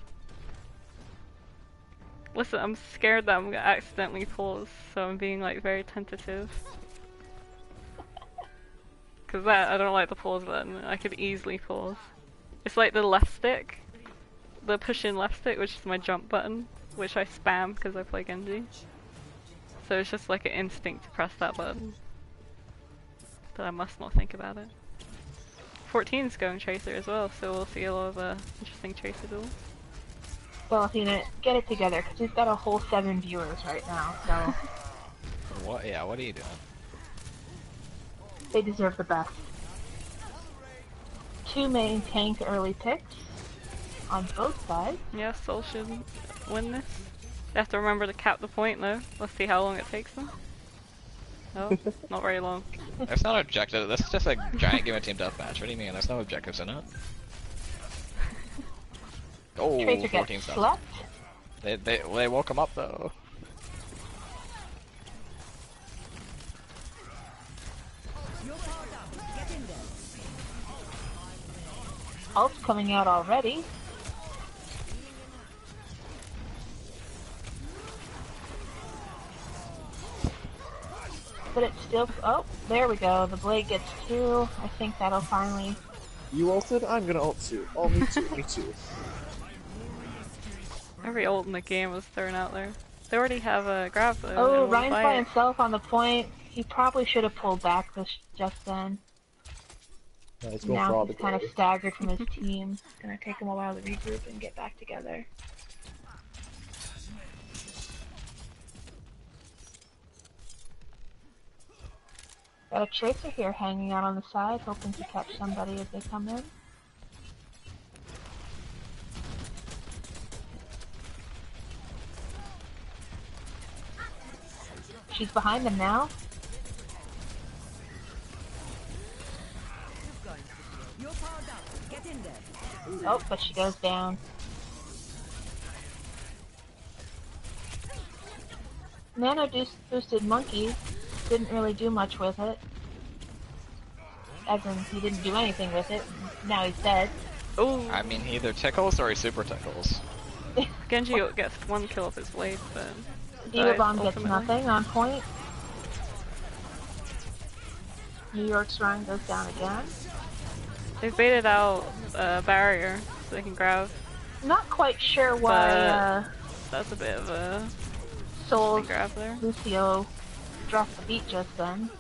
Listen, I'm scared that I'm gonna accidentally pause, so I'm being like very tentative. Cause I don't like the pause button. I could easily pause. It's like the left stick, the push in left stick, which is my jump button, which I spam because I play Genji. So it's just like an instinct to press that button. But I must not think about it. 14's going Tracer as well, so we'll see a lot of interesting Tracer duels. Well, Athena, get it together, because we've got a whole 7 viewers right now, so What? Yeah, what are you doing? they deserve the best. 2 main tank early picks on both sides. Yeah, Seoul should win this. They have to remember to cap the point though. Let's see how long it takes them. No, not very long. There's no objective. This is just a giant game of team deathmatch. What do you mean? There's no objectives in it. Oh, Tracer 14 gets stuff. slept. They woke him up though. Ult's coming out already. But it's still... Oh, there we go. The blade gets 2. I think that'll finally... You ulted? I'm gonna ult too. Oh, me too, me too. Every ult in the game was thrown out there. They already have a grab though. Oh, Ryan's by himself on the point. He probably should have pulled back this just then. Yeah, let's go for Now all he's the kind of glory. staggered from his team. It's gonna take him a while to regroup and get back together. Got a Tracer here hanging out on the side, hoping to catch somebody as they come in. She's behind them now. Oh, but she goes down. Nano boosted monkey didn't really do much with it. As in, he didn't do anything with it. Now he's dead. Oh, I mean, he either tickles or he super tickles. Genji gets 1 kill off his blade, but Diva dies Bomb gets ultimately. nothing on point. New York's run goes down again. They've baited out a barrier so they can grab. Not quite sure why That's a bit of a Soul's grab there. Lucio dropped the beat just then.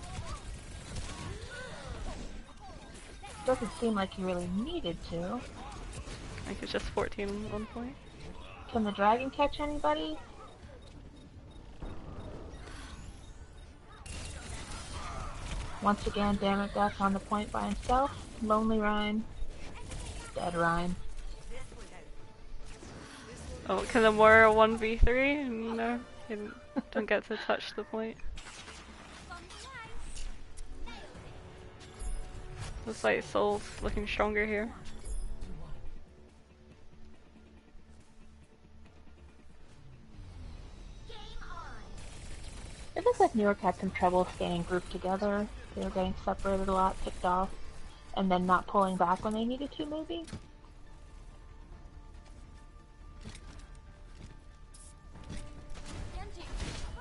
Doesn't seem like he really needed to. I think it's just 14 at 1 point. Can the dragon catch anybody? Once again, Damoda's on the point by himself. Lonely Rhyme. Dead Rhyme. Oh, can the Moira 1v3? No, he don't get to touch the point. Looks like Soul's looking stronger here. It looks like New York had some trouble staying grouped together. They were getting separated a lot, picked off, and then not pulling back when they needed to, maybe?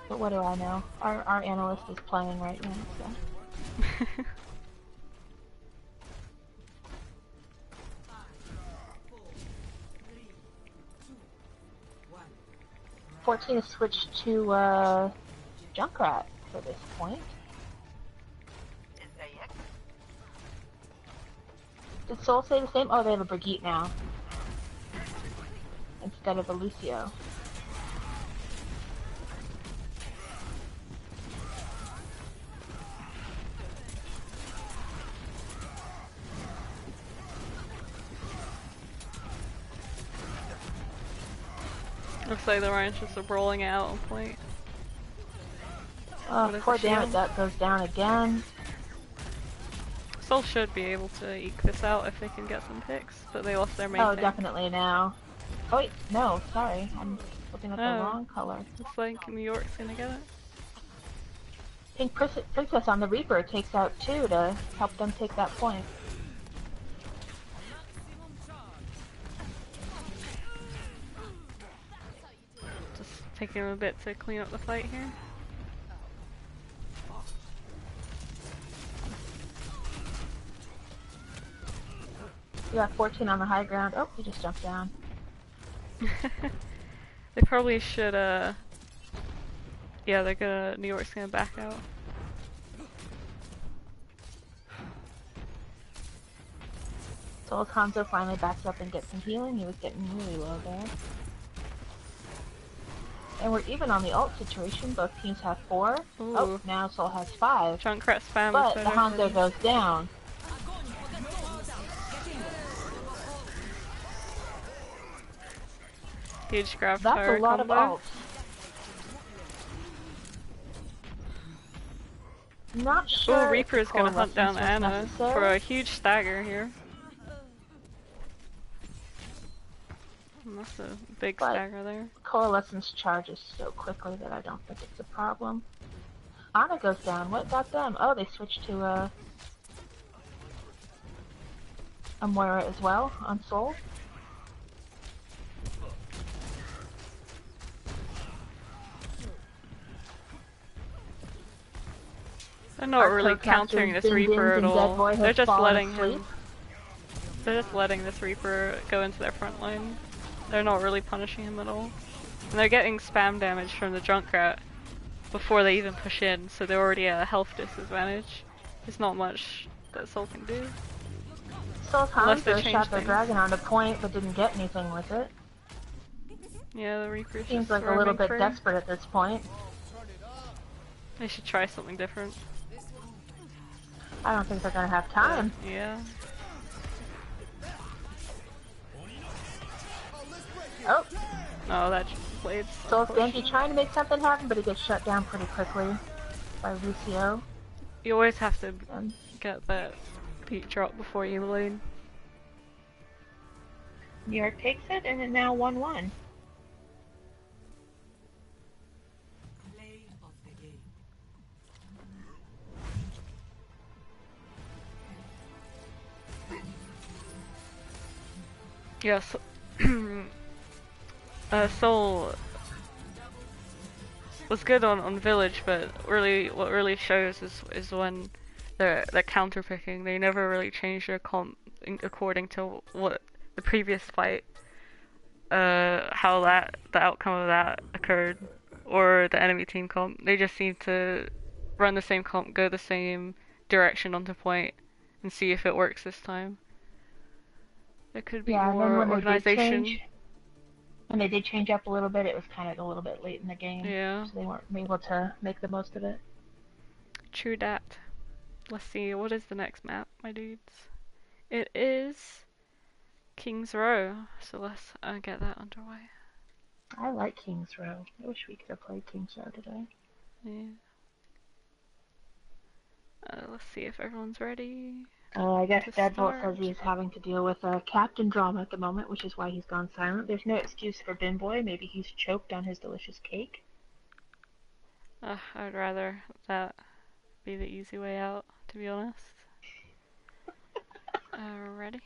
But what do I know? Our analyst is playing right now, so... 14 has switched to Junkrat for this point. Did Soul say the same? Oh, they have a Brigitte now. Instead of a Lucio. Looks like the Ryan's just rolling out on point. Oh, poor Dammit Duck goes down again. Soul should be able to eke this out if they can get some picks, but they lost their main Oh, tank. definitely now. Oh wait, no, sorry. I'm looking at the wrong color. Looks like New York's gonna get it. Pink Princess on the Reaper takes out 2 to help them take that point. Just taking a bit to clean up the fight here. You got 14 on the high ground. Oh, he just jumped down. They probably should, yeah, New York's gonna back out. So Hanzo finally backs up and gets some healing. He was getting really low there. And we're even on the ult situation. Both teams have 4. Ooh. Oh, now Seoul has 5. Junkrat spam But is the better. Hanzo goes down. Huge grab That's fire a lot combo. of ults. Not sure. Ooh, Reaper is gonna hunt down Anna necessary. for a huge stagger here. And that's a big But stagger there. Coalescence charges so quickly that I don't think it's a problem. Ana goes down. What got them? Oh, they switched to a Moira as well on Soul. They're not really Our countering this Din Reaper Dins at and Dead all. Boy They're have just fallen letting asleep. him. They're just letting this Reaper go into their front line. They're not really punishing him at all. And they're getting spam damage from the Junkrat before they even push in, so they're already at a health disadvantage. There's not much that Soul can do. Soul's Unless they Hanzo change shot their things. dragon on a point but didn't get anything with it. Yeah, the Reaper's Seems just like a little roaming bit free. desperate at this point. They should try something different. I don't think they're gonna have time. Yeah. Oh, Oh, that just played. Soul's Genji trying to make something happen, but he gets shut down pretty quickly by Lucio. You always have to And get that beat drop before you lead. New York takes it, and it's now 1-1. Play of the game. Yes. Soul was good on Village, but really, what really shows is when they're counter picking. They never really change their comp according to what the previous fight, how the outcome of that occurred, or the enemy team comp. They just seem to run the same comp, go the same direction onto point, and see if it works this time. There could be Yeah, and then more when organization. when they did change up a little bit, it was kind of a little bit late in the game. Yeah. So they weren't able to make the most of it. True dat. Let's see, what is the next map, my dudes? It is King's Row, so let's get that underway. I like King's Row. I wish we could have played King's Row today. Yeah. Let's see if everyone's ready. I guess To Deadbolt start. says he's having to deal with a captain drama at the moment, which is why he's gone silent. There's no excuse for Bin Boy. Maybe he's choked on his delicious cake. I'd rather that be the easy way out, to be honest. Ready?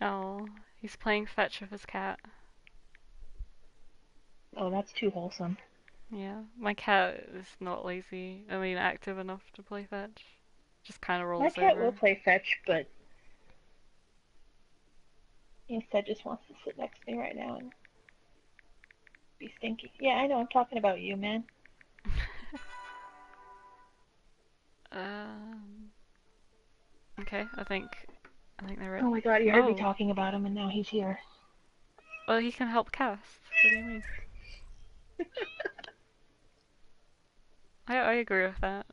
Oh, he's playing fetch with his cat. Oh, that's too wholesome. Yeah, my cat is not lazy. I mean, active enough to play fetch. Just kind of rolls My cat over. will play fetch, but instead just wants to sit next to me right now and be stinky. Yeah, I know. I'm talking about you, man. Okay, I think they're ready. Oh my god, you heard me Oh. talking about him, and now he's here. Well, he can help cast. What do you mean? I agree with that.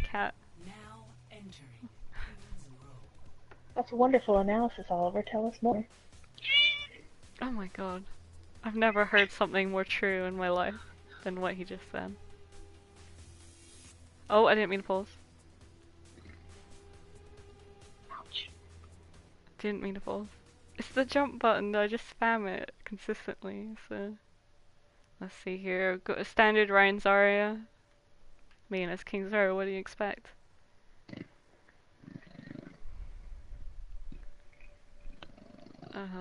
Cat. Now entering. That's wonderful analysis, Oliver. Tell us more. Oh my god. I've never heard something more true in my life than what he just said. Oh, I didn't mean to pause. Ouch. Didn't mean to pause. It's the jump button, I just spam it consistently, so... Let's see here, we've got a standard Ryan Zarya. mean, it's King Zero, what do you expect?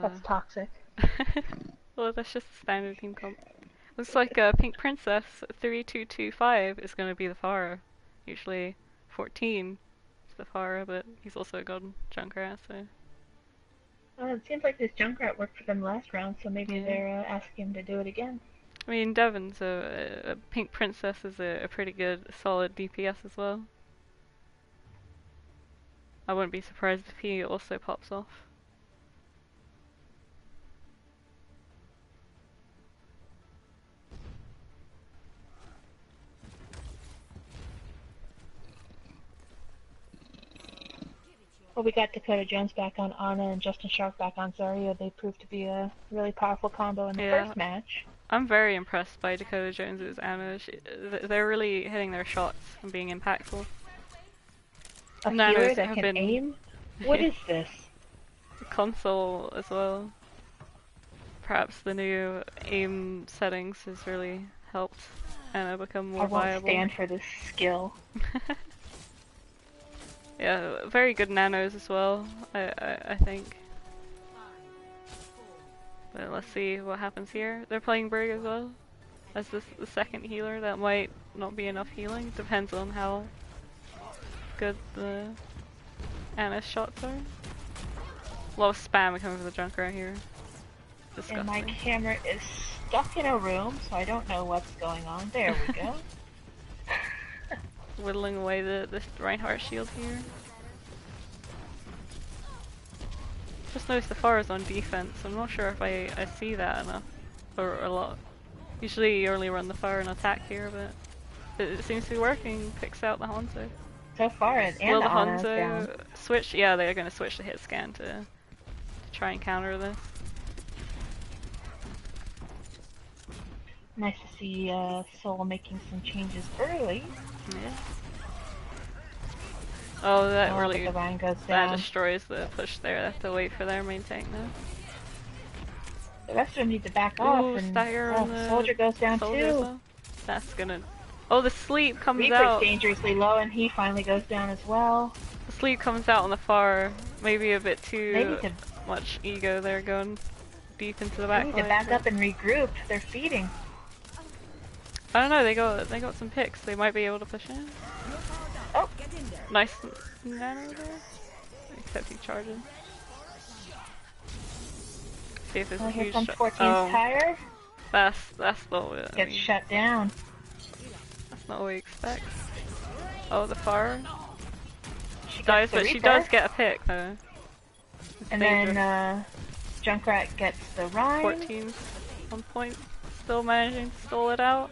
That's toxic. Well, that's just a standard team comp. Looks like Pink Princess 3225 is going to be the Pharah. Usually 14 is the Pharah, but he's also a golden Junkrat, so... It seems like this Junkrat worked for them last round, so maybe they're asking him to do it again. I mean, Devon's a Pink Princess is a pretty good, solid DPS as well. I wouldn't be surprised if he also pops off. Well, we got Dakota Jones back on Ana and Justin Shark back on Zarya. They proved to be a really powerful combo in the first match. I'm very impressed by Dakota Jones's Ana. They're really hitting their shots and being impactful. A healer that can aim? What is this? Console as well. Perhaps the new aim settings has really helped Ana become more viable. I won't stand for this skill. Yeah, very good nanos as well, I think. But let's see what happens here. They're playing Brig as well. As the second healer, that might not be enough healing. Depends on how good the Ana's shots are. A lot of spam coming from the Junkrat here. Disgusting. And my camera is stuck in a room, so I don't know what's going on. There we go. Whittling away this Reinhardt shield here. Just noticed the Pharah's on defense. I'm not sure if I see that enough or a lot. Usually you only run the Pharah and attack here, but it seems to be working. Picks out the Hanzo. So far, and will the Hanzo switch? Yeah, they're going to switch to hit scan to try and counter this. Nice to see Seoul making some changes early. Yeah. Oh, that really the Ryan goes down. destroys the push there. They have to wait for their main tank now. The rest of them need to back off, and Soldier goes down too. Well. That's gonna... Oh, the sleep comes Reaper's out. dangerously low, and he finally goes down as well. The sleep comes out on the far. Maybe a bit too much ego there, going deep into the back line. They need to back up and regroup. They're feeding. I don't know, they got some picks. They might be able to push in. Oh, nice nano there. Except he charges. See if there's a huge shot. 14's tire. That's not what Gets shut down. That's not what we expect. Oh, the far. She dies, but she does get a pick though. And then Junkrat gets the Rhine. 14's on point. Still managing to stall it out.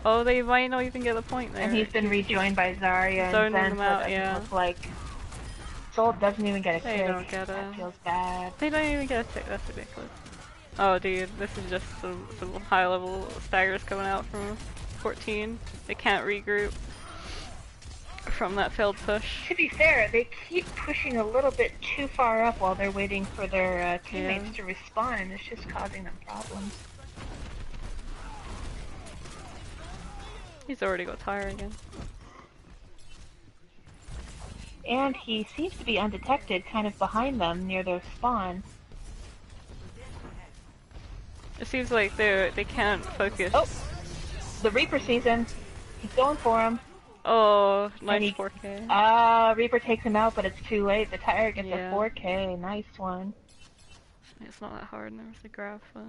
Oh, they might not even get the point there. And he's been rejoined by Zarya and Zen, them out, so look like Soul doesn't even get a kick. They don't get that feels bad. They don't even get a tick, that's ridiculous. Oh dude, this is just some high level staggers coming out from 14. They can't regroup from that failed push. To be fair, they keep pushing a little bit too far up while they're waiting for their teammates to respawn, and it's just causing them problems. He's already got tire again. And he seems to be undetected, kind of behind them near their spawn. It seems like they can't focus. Oh! The Reaper sees him. He's going for him. Oh, nice 4K. Reaper takes him out, but it's too late. The tire gets a 4K. Nice one. It's not that hard. There was a grab for it.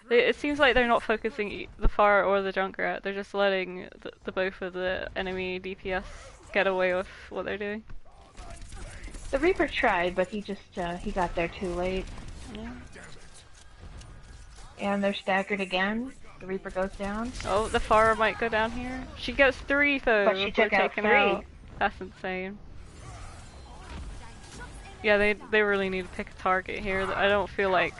It seems like they're not focusing the Pharah or the Junkrat. They're just letting the both of the enemy DPS get away with what they're doing. The Reaper tried, but he just he got there too late. Yeah. And they're staggered again. The Reaper goes down. Oh, the Pharah might go down here. She gets 3 though. But she took out 3. Out. That's insane. Yeah, they really need to pick a target here. I don't feel like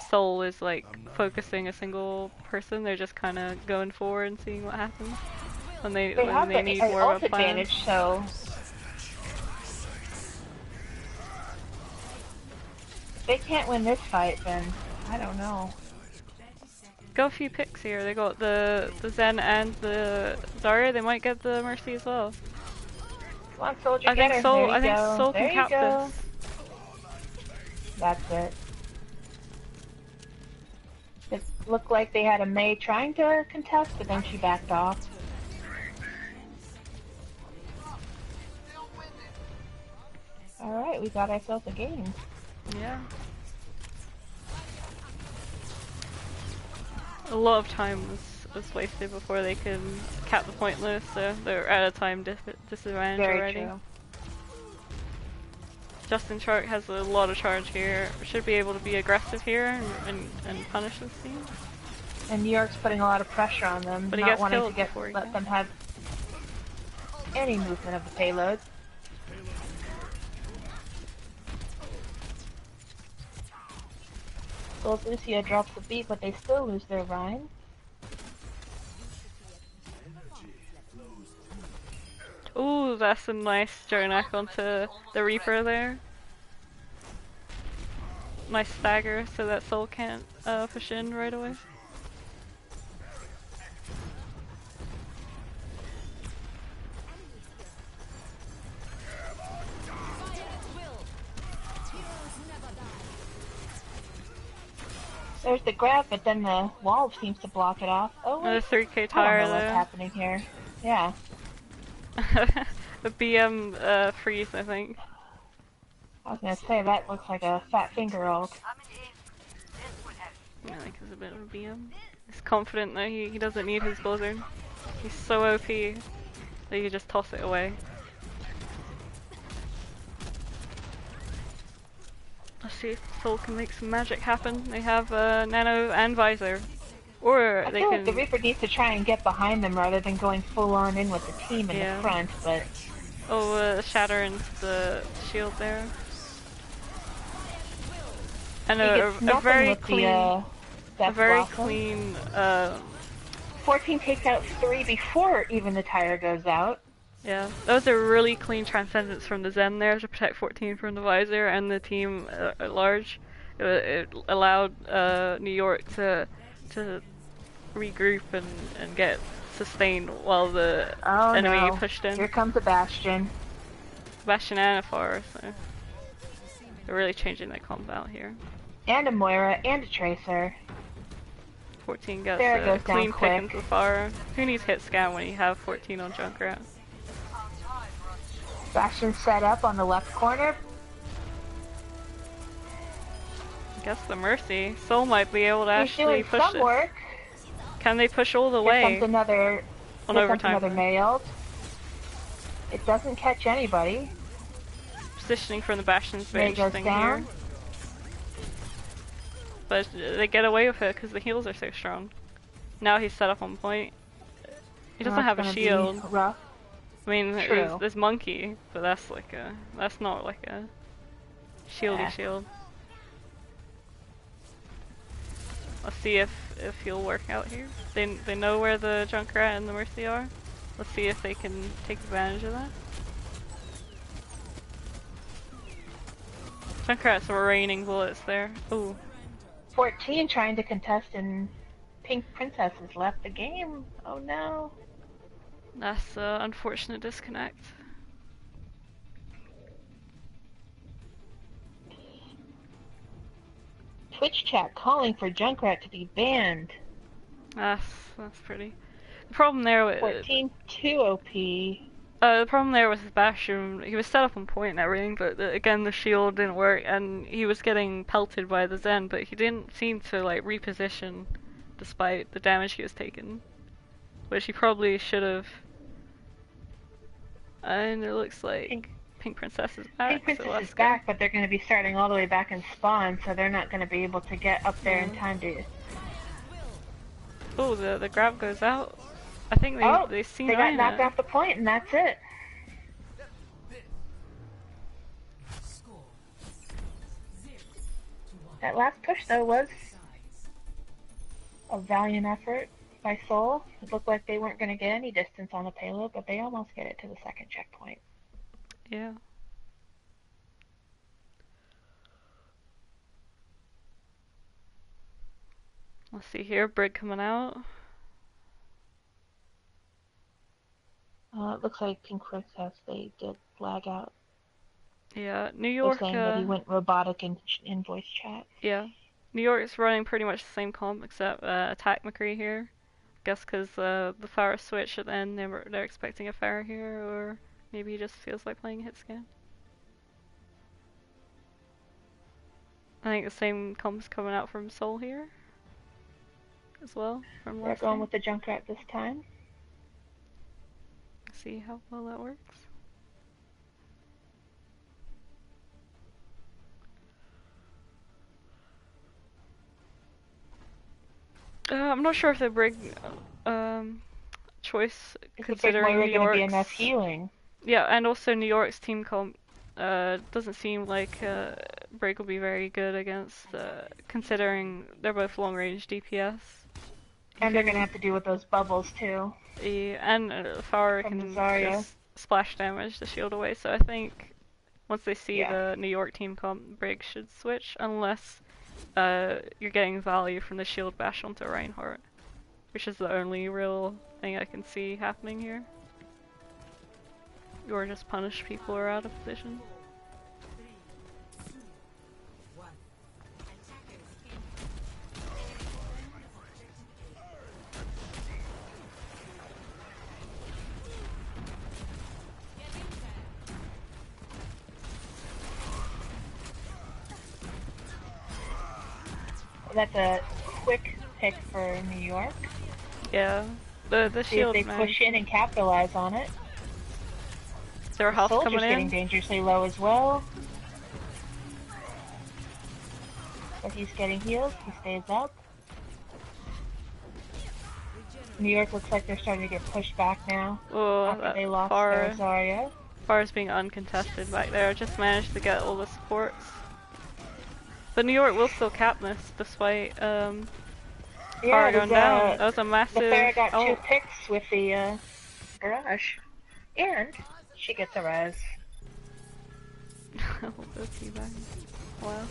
Seoul is like focusing a single person. They're just kind of going forward and seeing what happens when they need more of a plan. Advantage, so if they can't win this fight, then I don't know. got a few picks here. They got the Zen and the Zarya. They might get the Mercy as well. Come on, soldier, get her. There you I think go. Seoul There can you cap go. this. That's it. It looked like they had a Mei trying to contest, but then she backed off. Alright, we got ourselves a game. Yeah. A lot of time was wasted before they could cap the pointless, so they're at a time disadvantage Very already. true. Justin Chark has a lot of charge here. Should be able to be aggressive here and punish this team. And New York's putting a lot of pressure on them, But he not gets wanting killed to before he let can. them have any movement of the payload. Gold Lucia drops the beat, but they still lose their Rhine. Ooh, that's a nice Jonak onto the Reaper there. Nice stagger so that Soul can't push in right away. There's the grab, but then the wall seems to block it off. Oh wait, Another 3k I don't tire know what's there. happening here. Yeah. The BM freeze, I think. I was gonna say, that looks like a fat finger ult. I think it's a bit of a BM. He's confident that he doesn't need his blizzard. He's so OP that he can just toss it away. Let's see if Soul can make some magic happen. They have Nano and Visor. Or I they feel can... like the Reaper needs to try and get behind them rather than going full on in with the team in the front, but... Oh, shatter into the shield there. And a very clean... a very clean... 14 takes out 3 before even the tire goes out. Yeah, that was a really clean transcendence from the Zen there to protect 14 from the Visor and the team at large. It allowed New York to regroup and get sustained while the enemy pushed in. Here comes a Bastion. Bastion and a Far, so they're really changing their combat here. And a Moira and a Tracer. 14 gets a clean pick into the Far. Who needs hit scan when you have 14 on Junkrat? Bastion set up on the left corner. I guess the Mercy. Soul might be able to actually push some this. Work. Can they push all the way? Here comes another Mei ult. It doesn't catch anybody. Positioning from the Bastion's very Mei goes interesting down. here. But they get away with it because the heals are so strong. Now he's set up on point. He doesn't have a shield. Rough. I mean, there's Monkey, but that's like that's not like a shieldy shield. Let's see if he'll work out here. They know where the Junkrat and the Mercy are. Let's see if they can take advantage of that. Junkrat's raining bullets there. Ooh. 14 trying to contest and Pink Princess has left the game. Oh no. That's an unfortunate disconnect. Twitch chat calling for Junkrat to be banned. That's pretty. The problem there with 14 too OP. The problem there was his Bastion. He was set up on point and everything, but again the shield didn't work, and he was getting pelted by the Zen. But he didn't seem to like reposition, despite the damage he was taking, which he probably should have. And it looks like Pink Princess is back. Pink Princess is back, but they're going to be starting all the way back in spawn, so they're not going to be able to get up there in time to... Oh, the grab goes out. I think they see they got knocked off the point, and that's it. That last push, though, was a valiant effort by Seoul. It looked like they weren't going to get any distance on the payload, but they almost get it to the second checkpoint. Yeah. Let's see here, Brig coming out. It looks like Pink Princess, they did lag out. Yeah, New They're York. saying that he went robotic in voice chat. Yeah, New York's running pretty much the same comp except attack McCree here. Guess because the Pharah switch at the end, they're expecting a Pharah here, or maybe he just feels like playing a hit scan. I think the same comp's coming out from Seoul here as well. From They're last going game. with the Junkrat this time. See how well that works. I'm not sure if the Brig choice, considering New Is going to be York's enough healing? Yeah, and also New York's team comp doesn't seem like Brig will be very good against, considering they're both long-range DPS. And they're going to have to deal with those bubbles too. And Pharah can just splash damage the shield away, so I think once they see the New York team comp, Brig should switch, unless you're getting value from the shield bash onto Reinhardt, which is the only real thing I can see happening here. Or just punish people who are out of position. That's a quick pick for New York. Yeah, the shield. See if they push in and capitalize on it. Their health coming in. Getting dangerously low as well. But he's getting healed. He stays up. New York looks like they're starting to get pushed back now. Oh, after they lost their Zarya. Pharah's being uncontested back there. Just managed to get all the supports. But New York will still cap this despite Pharah going down. That was a massive. The Pharah got 2 picks with the barrage, and she gets a res. Wow.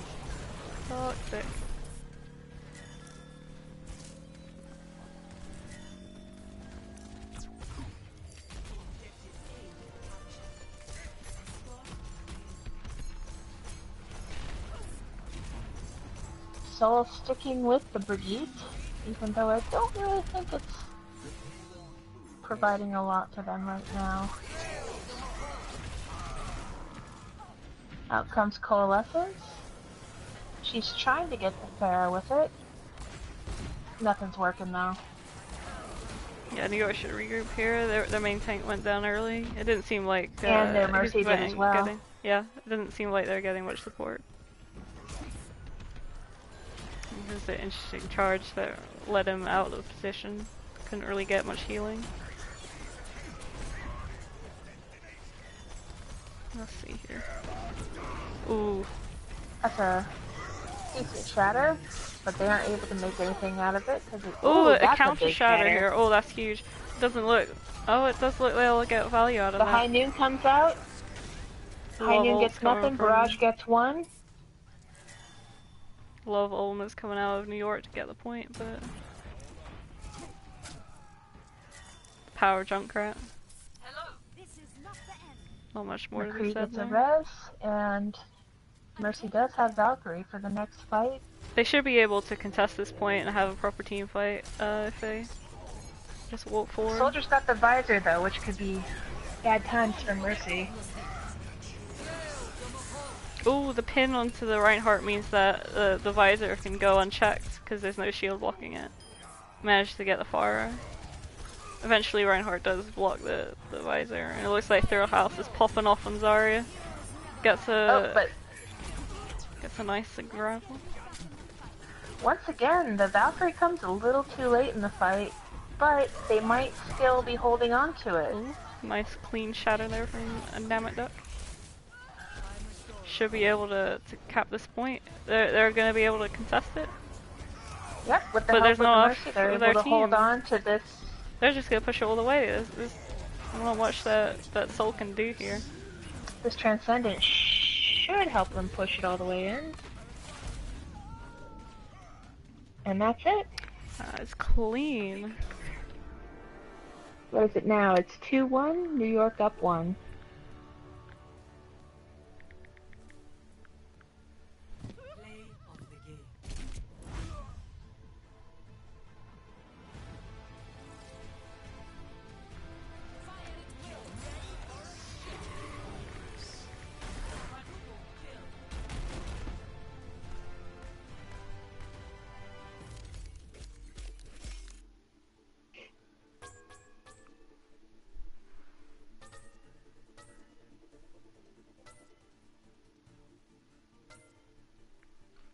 Toxic. Seoul sticking with the Brigitte, even though I don't really think it's providing a lot to them right now. Out comes Coalescence. She's trying to get the Pharah with it. Nothing's working though. Yeah, New York should regroup here. Their main tank went down early. It didn't seem like and their Mercy did as well. Yeah, it didn't seem like they're getting much support. It was an interesting charge that led him out of position. Couldn't really get much healing. Let's see here. Ooh. That's a decent shatter, but they aren't able to make anything out of it. Ooh, a counter shatter here. Oh, that's huge. It doesn't look. Oh, it does look they'll get value out of that. The High Noon comes out. High Noon gets nothing. Barrage gets 1. Love Ulm is coming out of New York to get the point, but power Junkrat. Not much more to be said there. A res, and Mercy does have Valkyrie for the next fight. They should be able to contest this point and have a proper team fight if they just walk forward. Soldier's got the visor though, which could be bad times for Mercy. Ooh, the pin onto the Reinhardt means that the visor can go unchecked because there's no shield blocking it. Managed to get the Pharah. Eventually Reinhardt does block the visor, and it looks like Thrill House is popping off on Zarya. Gets a nice grapple. Once again, the Valkyrie comes a little too late in the fight, but they might still be holding on to it. Ooh, nice clean shatter there from Undamit Duck. Should be able to cap this point. They're going to be able to contest it. Yep, with the help of the Mercy, they're able to hold on to this. They're just going to push it all the way. There's not much that Soul can do here. This Transcendent should help them push it all the way in. And that's it. It's clean. What is it now? It's 2-1. New York up 1.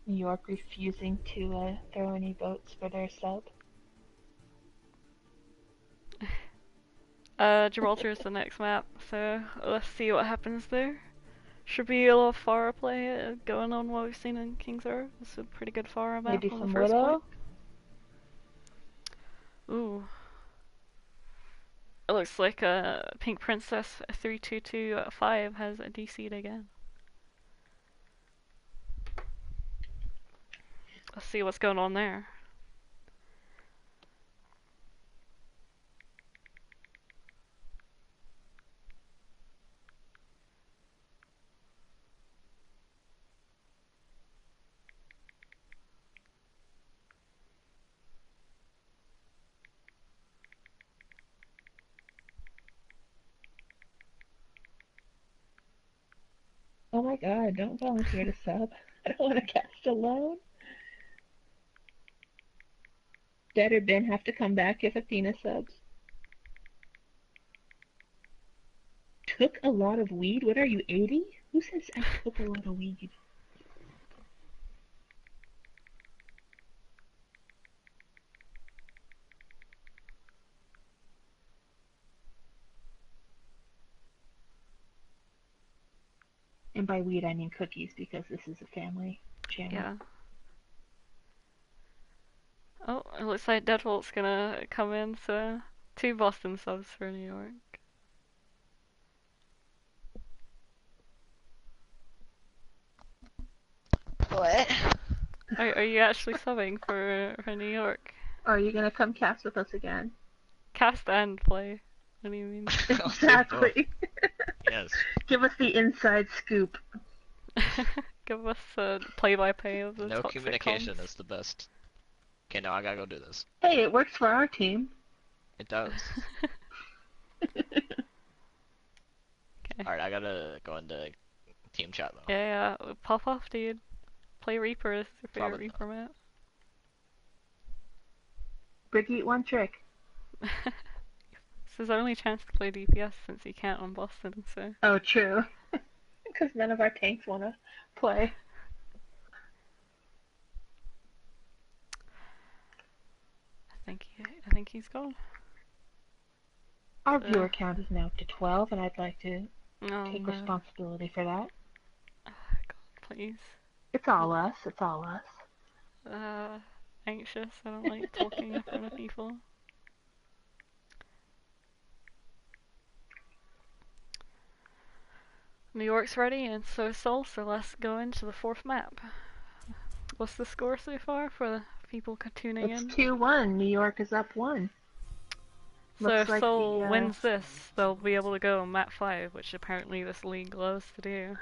New York refusing to throw any votes for their sub. Gibraltar is the next map, so let's see what happens there. Should be a lot of Pharah play going on what we've seen in King's Row. It's a pretty good Pharah map Maybe on some the first Widow? point. Ooh. It looks like Pink Princess 3225 has a DC'd again. Let's see what's going on there. Oh my god, don't volunteer to sub. I don't want to cast alone. Dead or Ben have to come back if Athena subs. Took a lot of weed? What are you, 80? Who says I took a lot of weed? And by weed I mean cookies because this is a family channel. Yeah. Oh, it looks like Deadbolt's gonna come in, so 2 Boston subs for New York. What? Are you actually subbing for New York? Or are you gonna come cast with us again? Cast and play. What do you mean? Exactly. Yes. Give us the inside scoop. Give us a play-by-play of the No toxic communication comms. is the best. Okay, now I gotta go do this. Hey, it works for our team. It does. Okay. Alright, I gotta go into team chat though. Yeah, pop off, dude. Play Reaper. This is your favorite Probably Reaper map. Brigitte, one trick. It's his only chance to play DPS since he can't on Boston, so. Oh, true. Because none of our tanks want to play. I think he's gone. Our viewer count is now up to 12, and I'd like to Oh, take no. responsibility for that. God, please. It's all us. It's all us. Anxious. I don't like talking in front of people. New York's ready, and so is Seoul, so let's go into the 4th map. What's the score so far for the people tuning in? It's 2-1. New York is up 1. So Looks if like Seoul wins this, they'll be able to go on map 5, which apparently this league loves to do.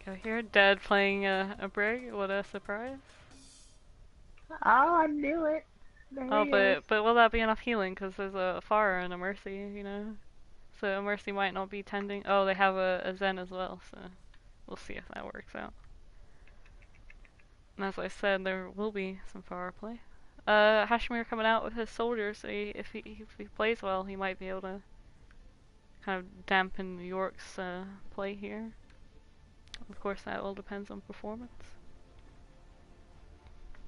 Okay, here, Dead playing a Brig, what a surprise. Oh, I knew it. There he is. but will that be enough healing? Because there's a Pharah and a Mercy, you know? So a Mercy might not be tending. Oh, they have a Zen as well, so we'll see if that works out. And as I said, there will be some Pharah play. Hashimir coming out with his soldiers, so if he plays well, he might be able to kind of dampen New York's play here. Of course, that all depends on performance.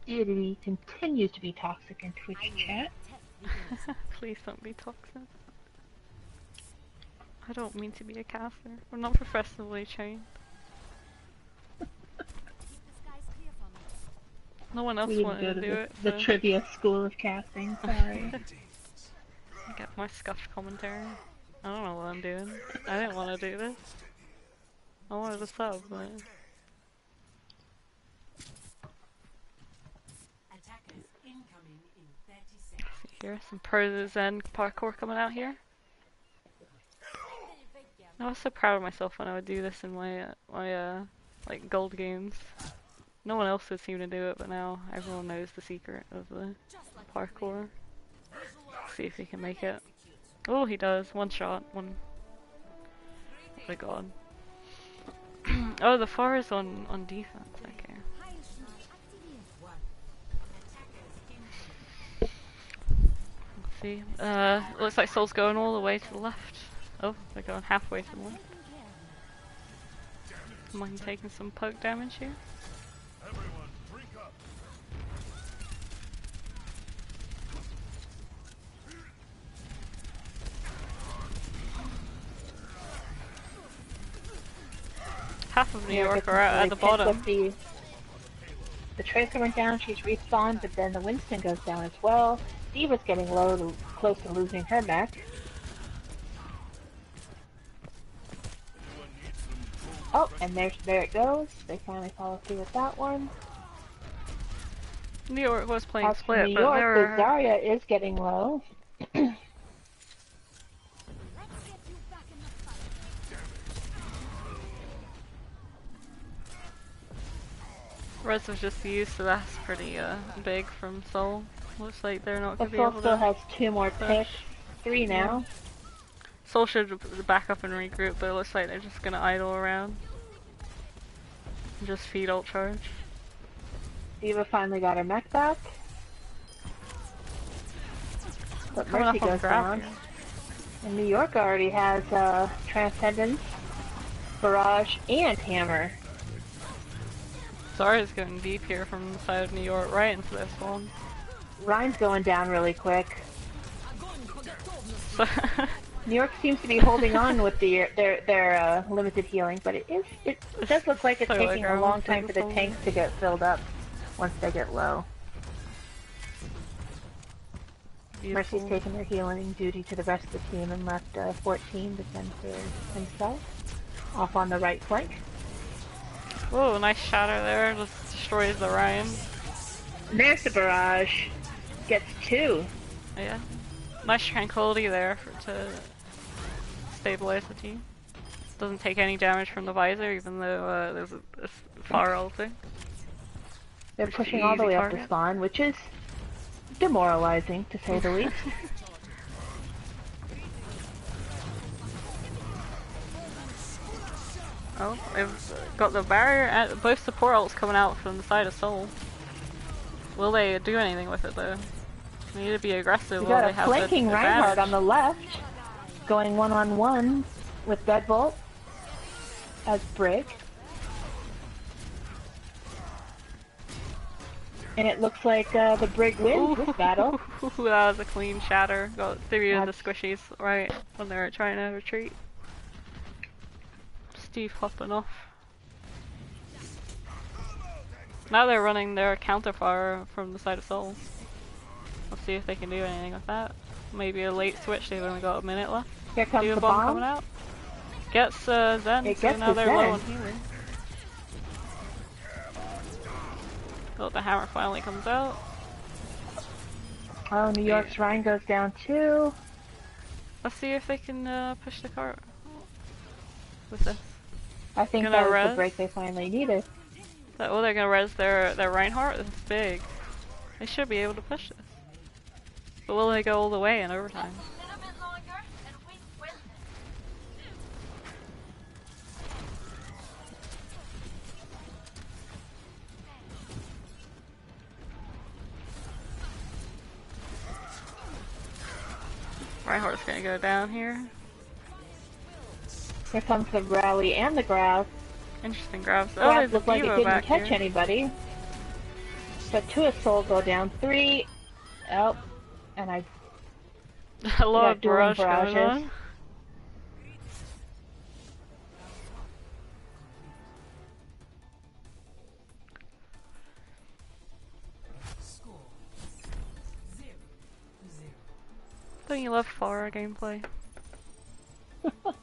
Deity continues to be toxic in Twitch chat. Please don't be toxic. I don't mean to be a caster. We're not professionally trained. No one else We didn't wanted go to to do the, it. the So trivia school of casting, sorry. I get my scuffed commentary. don't know what I'm doing. I didn't want to do this. I wanted to sub, but... Attackers incoming in 30 seconds. Here, some pro Zen parkour coming out here. I was so proud of myself when I would do this in my like gold games. No one else would seem to do it, but now everyone knows the secret of the parkour. Let's see if he can make it. Oh, he does. One shot. One. Oh my god. Oh, the FAR is on defense. Okay. Let's see. Looks like Seoul's going all the way to the left. Oh, they're going halfway to the left. Am I taking some poke damage here? Half of New York are out at the bottom. The Tracer went down, she's respawned, but then the Winston goes down as well. Diva's getting low, close to losing her mech. Oh, and there it goes. They finally follow through with that one. New York was playing As for split, New but York, they're... the Zarya is getting low. Reds was just used, so that's pretty big from Seoul. Looks like they're not going to be Seoul able still to... has 2 more picks. 3 now. Seoul should back up and regroup, but it looks like they're just going to idle around. And just feed ult charge. Diva finally got her mech back. But Coming Mercy up on goes grab down. here. And New York already has Transcendence, Barrage, and Hammer. Zarya's going deep here from the side of New York, right into this one. Ryan's going down really quick. So New York seems to be holding on with their limited healing, but it does look like it's So taking a like long time for the tanks to get filled up once they get low. beautiful. Mercy's taking her healing duty to the rest of the team and left 14 to fend for himself. Off on the right flank. Whoa, nice shatter there. Just destroys the Ryan. And there's the Barrage. Gets 2. Yeah. Nice tranquility there to stabilize the team. Doesn't take any damage from the visor, even though there's a far ulti. They're pushing all the way up to spawn, which is demoralizing, to say the least. Oh, they've got the barrier and both support ults coming out from the side of Seoul. Will they do anything with it though? They need to be aggressive. We while got they a have flanking the Reinhardt advantage. on the left, going one-on-one with Deadbolt as Brig. And it looks like the Brig wins this battle. That was a clean shatter. Got 3 of the squishies right when they were trying to retreat. Steve hopping off. Now they're running their counterfire from the side of Seoul. Let's see if they can do anything with that. Maybe a late switch, they've only got a minute left. Here comes Do a the bomb bomb. coming out. Gets Zen, It so gets now the they're Zen. low on healing. Oh, the hammer finally comes out. Oh, New York's Ryan goes down too. Let's see if they can push the cart with this. I think Gonna that was res? the break they finally needed. Oh, they're gonna res their Reinhardt? This is big. They should be able to push this. But will they go all the way in overtime? Reinhardt's gonna go down here. Here comes the rally and the grab. Interesting grabs. Oh, Grab there's a looked like it Diva didn't back catch here. anybody. But 2 of Soul go down. 3. Oh, and I A lot of dueling barrage going barrages. on. Don't you love FAR gameplay?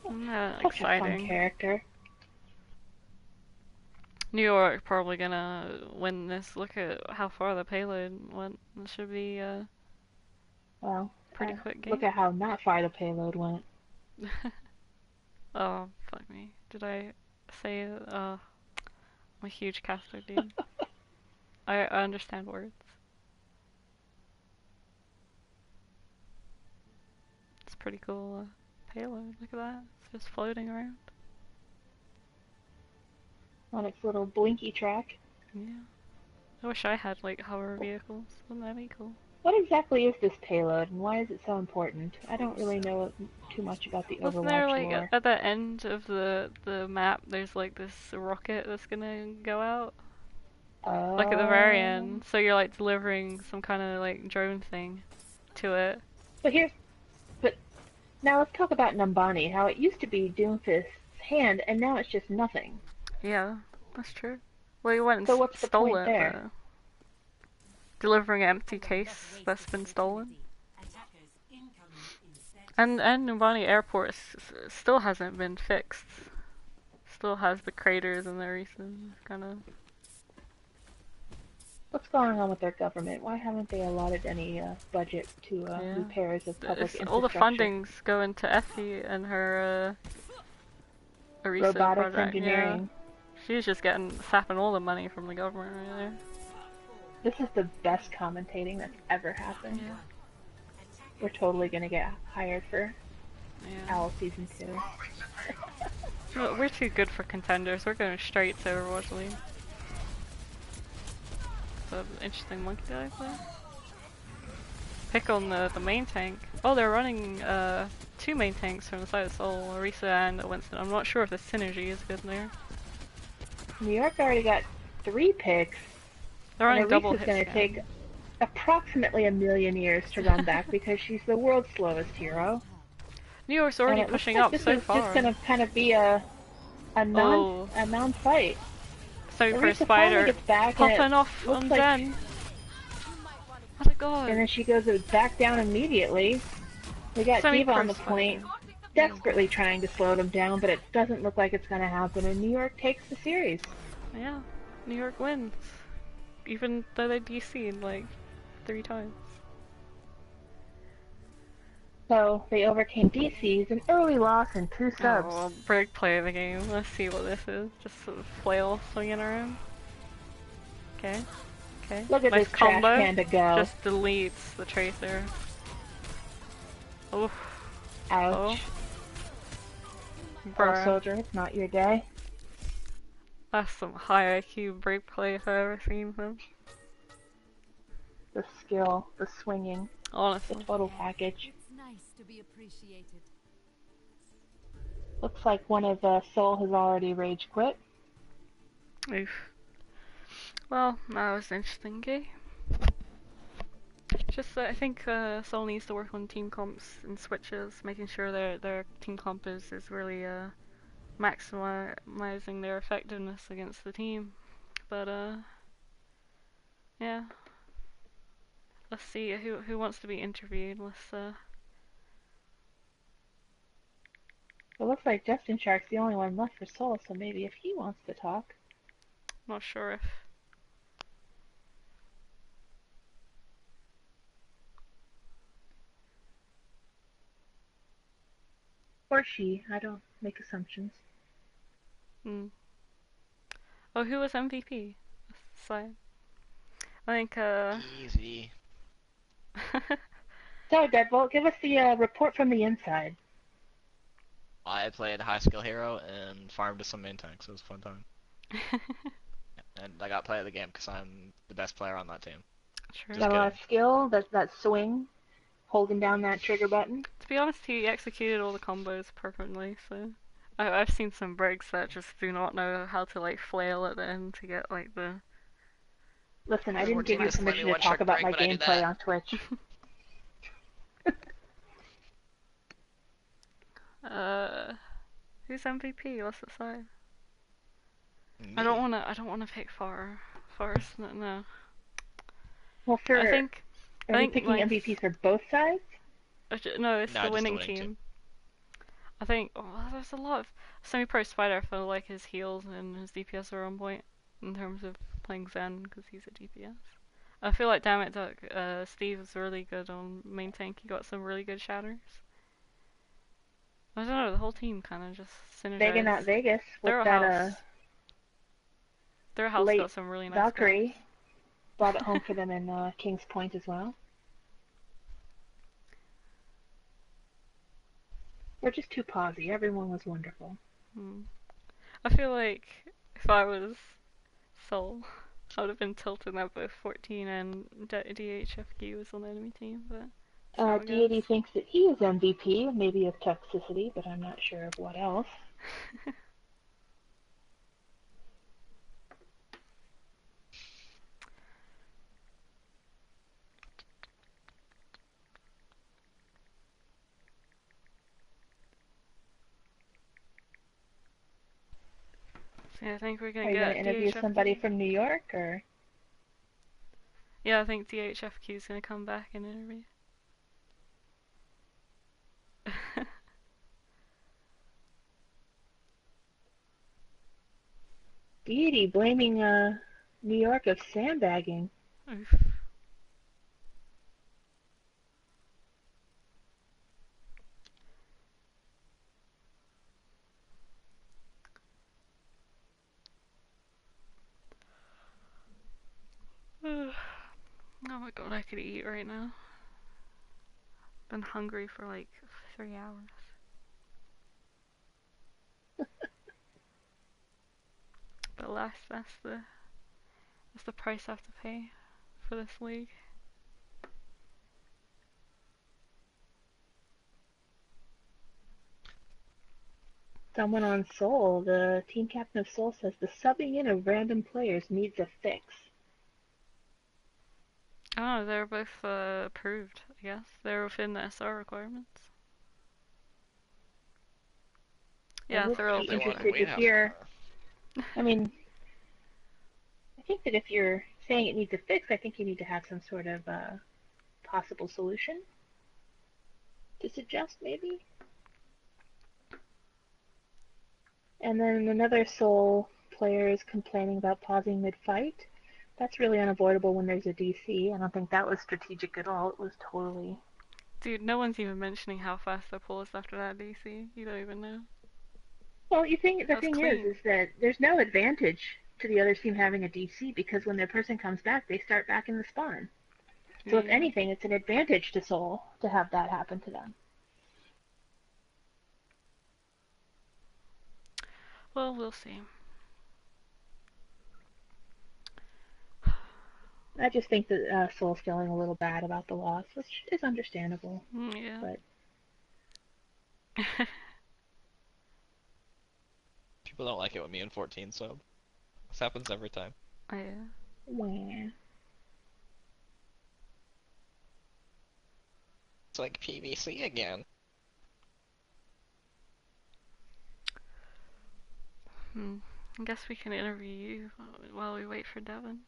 Such a fun Exciting. character. New York probably gonna win this. Look at how far the payload went. It should be Well, pretty quick game. look at how not far the payload went. Oh, fuck me. Did I say I'm a huge caster, dude. I understand words. It's pretty cool payload. Look at that. It's just floating around. On its little blinky track. Yeah. I wish I had like hover vehicles. Wouldn't that be cool? What exactly is this payload, and why is it so important? I don't really know too much about the Wasn't there Overwatch like lore. at the end of the map there's like this rocket that's gonna go out? Like at the very end. So you're like delivering some kind of like drone thing to it. But now let's talk about Numbani, how it used to be Doomfist's hand, and now it's just nothing. Yeah, that's true. Well, you went and So what's the stole point it, there? but delivering an empty case that's been stolen. And Numbani Airport still hasn't been fixed. Still has the craters and the recent kind of. What's going on with their government? Why haven't they allotted any budget to repairs of public infrastructure? All the funding's going to Effie and her Arisa robotics project. engineering. Yeah. She's just sapping all the money from the government right there. This is the best commentating that's ever happened. Yeah. We're totally gonna get hired for Owl Season 2. Well, we're too good for contenders. We're going straight to Overwatch League. So, interesting monkey dive there. Pick on the main tank. Oh, they're running 2 main tanks from the side of Seoul, Arisa and Winston. I'm not sure if the synergy is good there. New York already got 3 picks. They're running double hits. Arisa's gonna take approximately 1,000,000 years to run back because she's the world's slowest hero. New York's already pushing up so far. This is just gonna kind of be a non-fight. So for Arisa Spider, gets back popping off on like, Jen. What a god! And then she goes back down immediately. We got Diva on the point, desperately trying to slow them down, but it doesn't look like it's gonna happen. And New York takes the series. Yeah, New York wins, even though they DC'd like 3 times. So they overcame DC's, an early loss, and 2 subs. Oh, well, break play of the game. Let's see what this is. Just sort of flail swinging around. Okay. Okay. Look at nice this combo. trash panda go. Just deletes the tracer. Oof. Ouch. Bruh. Oh, soldier, it's not your day. That's some high IQ break play if I've ever seen them. The skill, the swinging, Honestly. the total package. It's nice to be appreciated. Looks like one of Seoul has already rage quit. Oof. Well, that was an interesting game. Just I think Seoul needs to work on team comps and switches, making sure their team comp is really maximizing their effectiveness against the team. But yeah. Let's see who wants to be interviewed. Let's It looks like Justin Shark's the only one left for Seoul, so maybe if he wants to talk. not sure if Or she, I don't make assumptions. Oh, who was MVP? Side. I think Easy. So, Deadbolt, give us the report from the inside. I played high skill hero and farmed some main tanks. It was a fun time. And I got play of the game because I'm the best player on that team. True. Got a lot of skill, that swing, holding down that trigger button. To be honest, he executed all the combos perfectly, so... I've seen some breaks that just do not know how to, like, flail at the end to get, like, the... Listen, I didn't give you permission to talk about my gameplay on Twitch. Who's MVP? Let's decide. I don't wanna pick Forest, no. Well, I think are you picking like, MVPs for both sides? No, it's the winning team. I think there's a lot of semi-pro Spider. I feel like his heals and his DPS are on point in terms of playing Zen because he's a DPS. I feel like Damn It Duck, Steve is really good on main tank. He got some really good shatters. I don't know, the whole team kind of just synergized. Vega not Vegas with Their that house. Their house late got some really nice Valkyrie. guns. Brought it home for them in King's Point as well. We're just too posy. Everyone was wonderful. I feel like if I was Seoul, I would have been tilted that both 14 and DHFQ was on the enemy team, but Deity thinks that he is MVP, maybe of toxicity, but I'm not sure of what else. So yeah, I think we're gonna Are you get going to interview DHFQ. somebody from New York, or? Yeah, I think DHFQ is gonna come back and interview. Deity blaming New York of sandbagging. Oof. Oh my god, I could eat right now. Been hungry for like 3 hours. But alas, that's the price I have to pay for this league. Someone on Seoul, the team captain of Seoul, says the subbing in of random players needs a fix. Oh, they're both approved, I guess. They're within the SR requirements. Yeah, they're all interested to hear. I mean, I think that if you're saying it needs a fix, I think you need to have some sort of possible solution to suggest, maybe. And then another Seoul player is complaining about pausing mid-fight. That's really unavoidable when there's a DC. I don't think that was strategic at all. It was totally... Dude, no one's even mentioning how fast they paused after that DC. You don't even know. Well, the thing is that there's no advantage to the other team having a DC because when their person comes back, they start back in the spawn. So if anything, it's an advantage to Seoul to have that happen to them. Well, we'll see. I just think that Seoul's feeling a little bad about the loss, which is understandable. Yeah. But people don't like it when me and 14 sub. This happens every time. Oh, yeah. Wah. It's like PVC again. I guess we can interview you while we wait for Devin.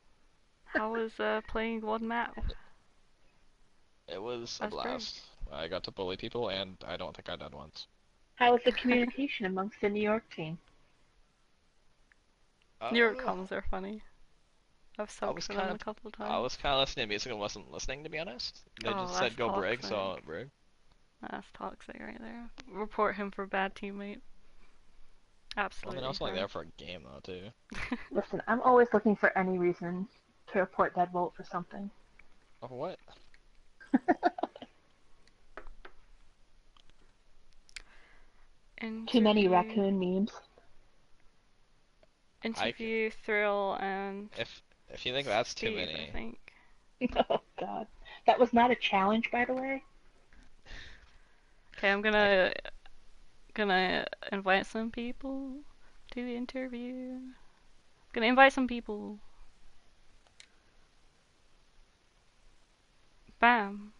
How was playing one map? It was a blast. I got to bully people, and I don't think I died once. How was the communication amongst the New York team? New York comms are funny. I've subbed for them a couple of times. I was kind of listening to music and wasn't listening, to be honest. They just said go brig, so I went brig. That's toxic right there. Report him for bad teammate. Absolutely. I mean, I was only there for a game, though, too. Listen, I'm always looking for any reason to report Deadbolt for something. Oh, what? Too many raccoon memes. Interview, Thrill, and if you think that's Steve, too many. I think. Oh god, that was not a challenge, by the way. Okay, I'm gonna invite some people to the interview. Gonna invite some people. Bam.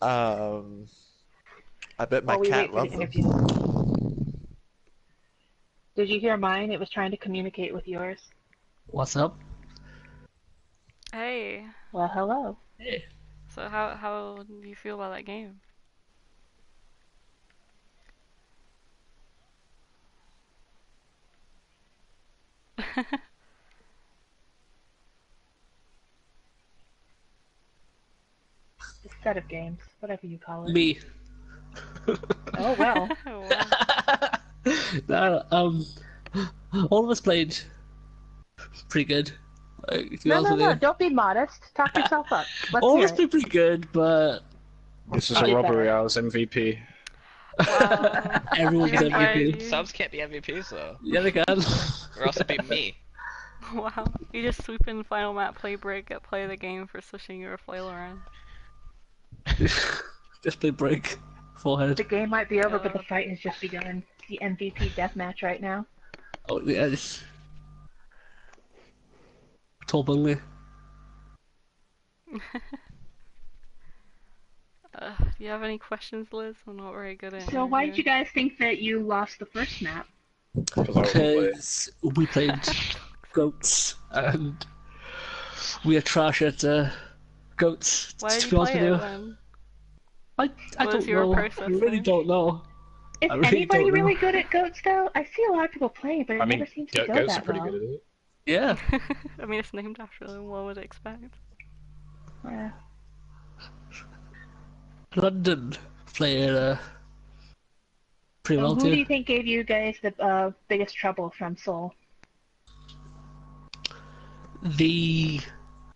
I bet my cat loved them. Did you hear mine? It was trying to communicate with yours. What's up? Hey. Well, hello. Hey. So how do you feel about that game? This set of games, whatever you call it. Me. Oh well. Wow. No, all of us played pretty good. To be No, honest no, with no. you. Don't be modest. Talk yourself up. Let's All of hear us it. played pretty good, but This is I a did robbery. better. I was MVP. Wow. everyone's You're MVP. right. Subs can't be MVPs though, Yeah, they can. or else it'd be me. Wow. You just swoop in final map, play break, play the game for swishing your flail around. Just play break. Forehead. The game might be over, but the fight has just begun. It's the MVP deathmatch right now. Oh, yeah, it's... Top only. Do you have any questions, Liz? I'm not very good at So why did you interviewing. guys think that you lost the first map? Because we played goats, and we are trash at goats, Why did to you be honest play with it you. then? I What don't was your know. process I really then? don't know. Is I really anybody don't know. really good at goats though? I see a lot of people playing, but it I mean, never seems to go goats that are pretty well. good at it. Yeah. I mean, it's named after them. What would I expect? Yeah. London played pretty So well who do too. you think gave you guys the biggest trouble from Seoul? The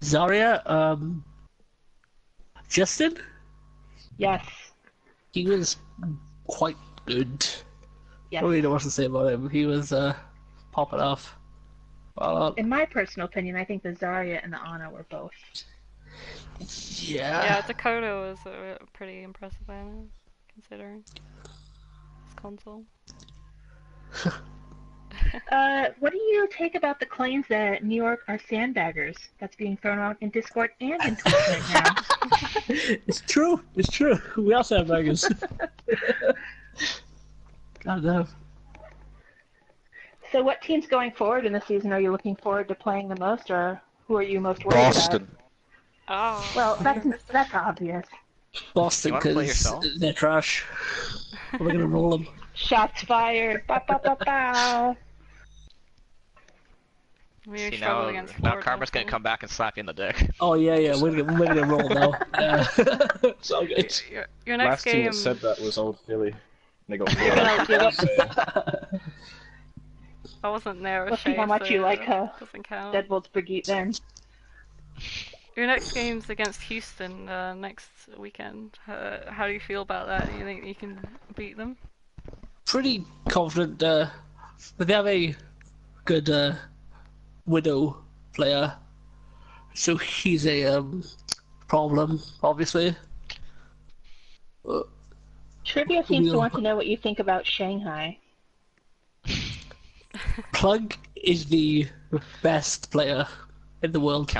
Zarya, Justin, Yes. he was quite good. Yes. I don't really know what to say about him. He was popping off. Well, In my personal opinion, I think the Zarya and the Ana were both. Yeah, Dakota was pretty impressive, I know, considering his console. What do you take about the claims that New York are sandbaggers? That's being thrown out in Discord and in Twitch right now. It's true. It's true. We also have dragons. God damn. So what teams going forward in the season are you looking forward to playing the most, or who are you most worried Boston. Oh. about? Well, that's obvious. Boston, You wanna play because yourself? they're trash. We're gonna roll them. Shots fired. Ba ba ba ba. We See, struggled now, against now Florida. Karma's gonna come back and slap you in the dick. Oh yeah, we're gonna roll now. Yeah. It's all good. Your next Last team game. that said that was Old Philly. They got You're gonna give up. I wasn't there. Let's see Shay, how much so you like doesn't count. Deadbolt's Brigitte then. Your next game's against Houston next weekend. How do you feel about that? Do you think you can beat them? Pretty confident. But they have a good widow player, so he's a problem, obviously. Trivia seems to want to know what you think about Shanghai. Plug is the best player in the world.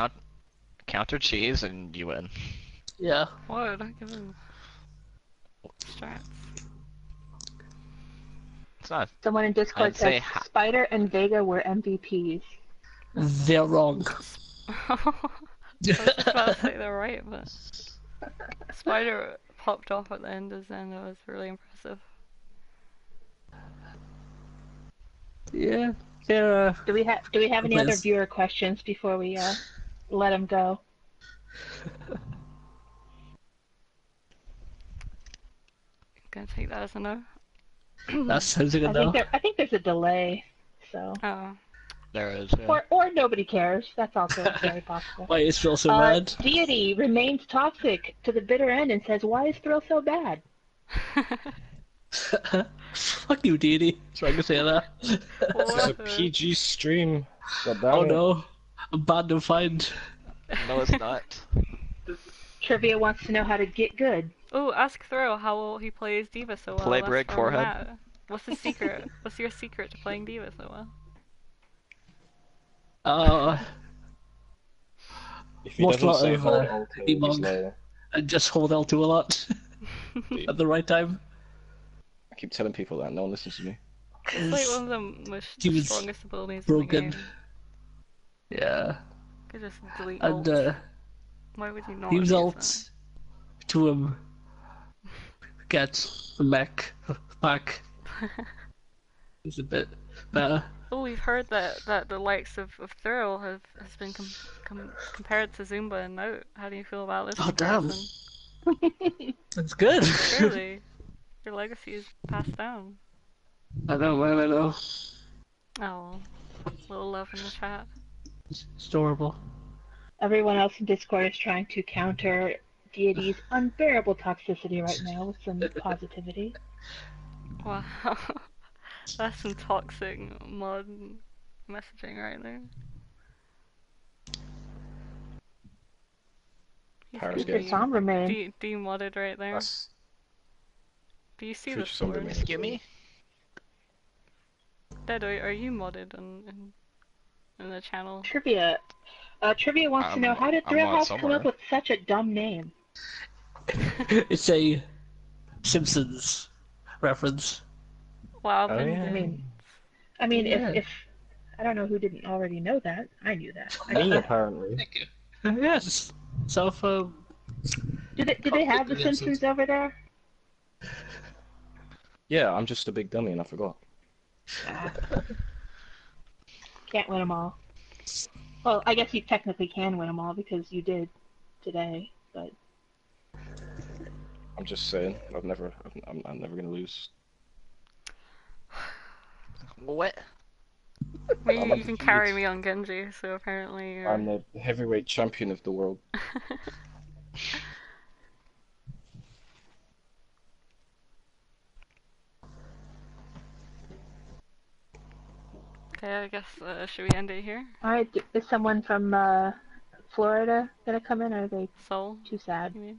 Counter cheese and you win. Yeah. What? Don't give him strats. It's not. Someone in Discord I'd say says Spider and Vega were MVPs. They're wrong. I was just about to say they're right, but Spider popped off at the end of Zen. That was really impressive. Yeah. They're Do we have any other Please. viewer questions before we let them go? Gonna take that as a no. That sounds like a no. I think there's a delay, so Oh. There is. Yeah. or nobody cares. That's also very possible. Why is Phil so mad? Deity remains toxic to the bitter end and says, "Why is Thrill so bad?" Fuck you, Deity. So I can say that. This is a PG stream. God damn Oh it. no. I'm bad to find. No, it's not. Trivia wants to know how to get good. Oh, ask Throw how he plays Diva so well. Play That's break from forehead. Matt. What's his secret? What's your secret to playing Diva so well? If he Watch a doesn't lot say of hold Alt, he's debug low. and just hold L2 a lot at the right time. I keep telling people that, no one listens to me. It's like one of the most He was strongest abilities broken. in the game. Yeah. Could just delete and alt. Why would you not use use alt to get the mech back. It's a bit better. Oh, we've heard that the likes of Thrill has been compared to Zumba and Note. How do you feel about this Oh damn! comparison? That's good. Surely, your legacy is passed down. I know, man. I know. Oh, little love in the chat. It's adorable. Everyone else in Discord is trying to counter Deity's unbearable toxicity right now with some positivity. Wow, that's some toxic mod messaging right there. Mr. Somber Man. Demodded right there. Do you see the sword? Excuse me? Dead, are you modded in the channel? Trivia. Trivia wants to know, how did Thrill House come up with such a dumb name? It's a Simpsons reference. Wow, Oh, yeah. I mean, Yeah. if I don't know who didn't already know that. I knew that. Me, apparently. Thank you. Yes. So Do they have the Simpsons over there? Yeah, I'm just a big dummy and I forgot. Can't win them all. Well, I guess you technically can win them all because you did today, but I'm just saying, I'm never gonna lose. What? Well, you can carry me on Genji, so apparently you're... I'm the heavyweight champion of the world. Okay, I guess, should we end it here? alright, is someone from Florida gonna come in, or are they Seoul, too sad? you mean?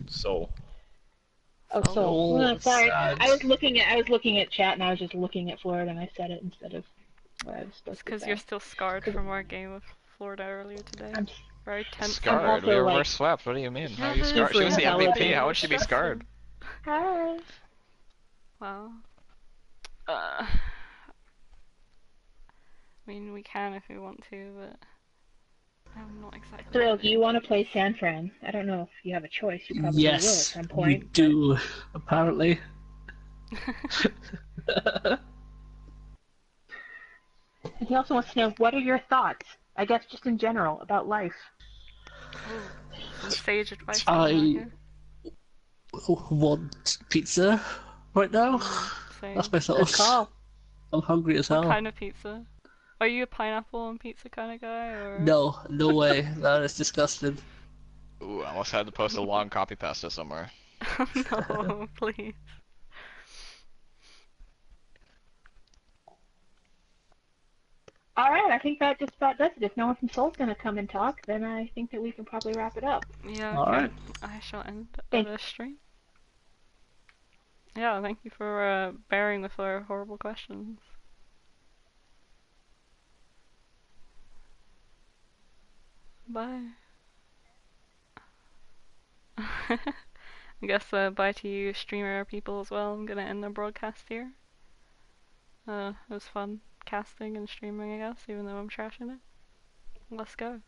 Seoul. Oh, Seoul. Seoul, No, sorry, sad. I was looking at chat and I was just looking at Florida and I said it instead of what I was supposed It's to because say. you're still scarred from our game with Florida earlier today. I'm Very tense. Scarred? also, We like, reverse swept. What do you mean? How are you Yeah, scarred? She was the super MVP. intelligent. How would she be scarred? Hi. Wow. I mean, we can if we want to, but I'm not exactly. Thrill, do you want to play San Fran? I don't know if you have a choice. You probably will at yes, some point. we do. Apparently. And he also wants to know, what are your thoughts? I guess just in general about life. Some sage advice. I want pizza right now. Same. That's my Good thoughts. call. I'm hungry as What hell. kind of pizza? Are you a pineapple on pizza kind of guy, or? No, no way. That is disgusting. Ooh, I almost had to post a long copy pasta somewhere. No, please. Alright, I think that just about does it. If no one from Seoul's going to come and talk, then I think that we can probably wrap it up. Yeah, okay. Alright. I shall end Thank- the stream. Yeah, thank you for bearing with our horrible questions. Bye. I guess bye to you streamer people as well. I'm gonna end the broadcast here. It was fun casting and streaming, I guess, even though I'm trashing it. Let's go.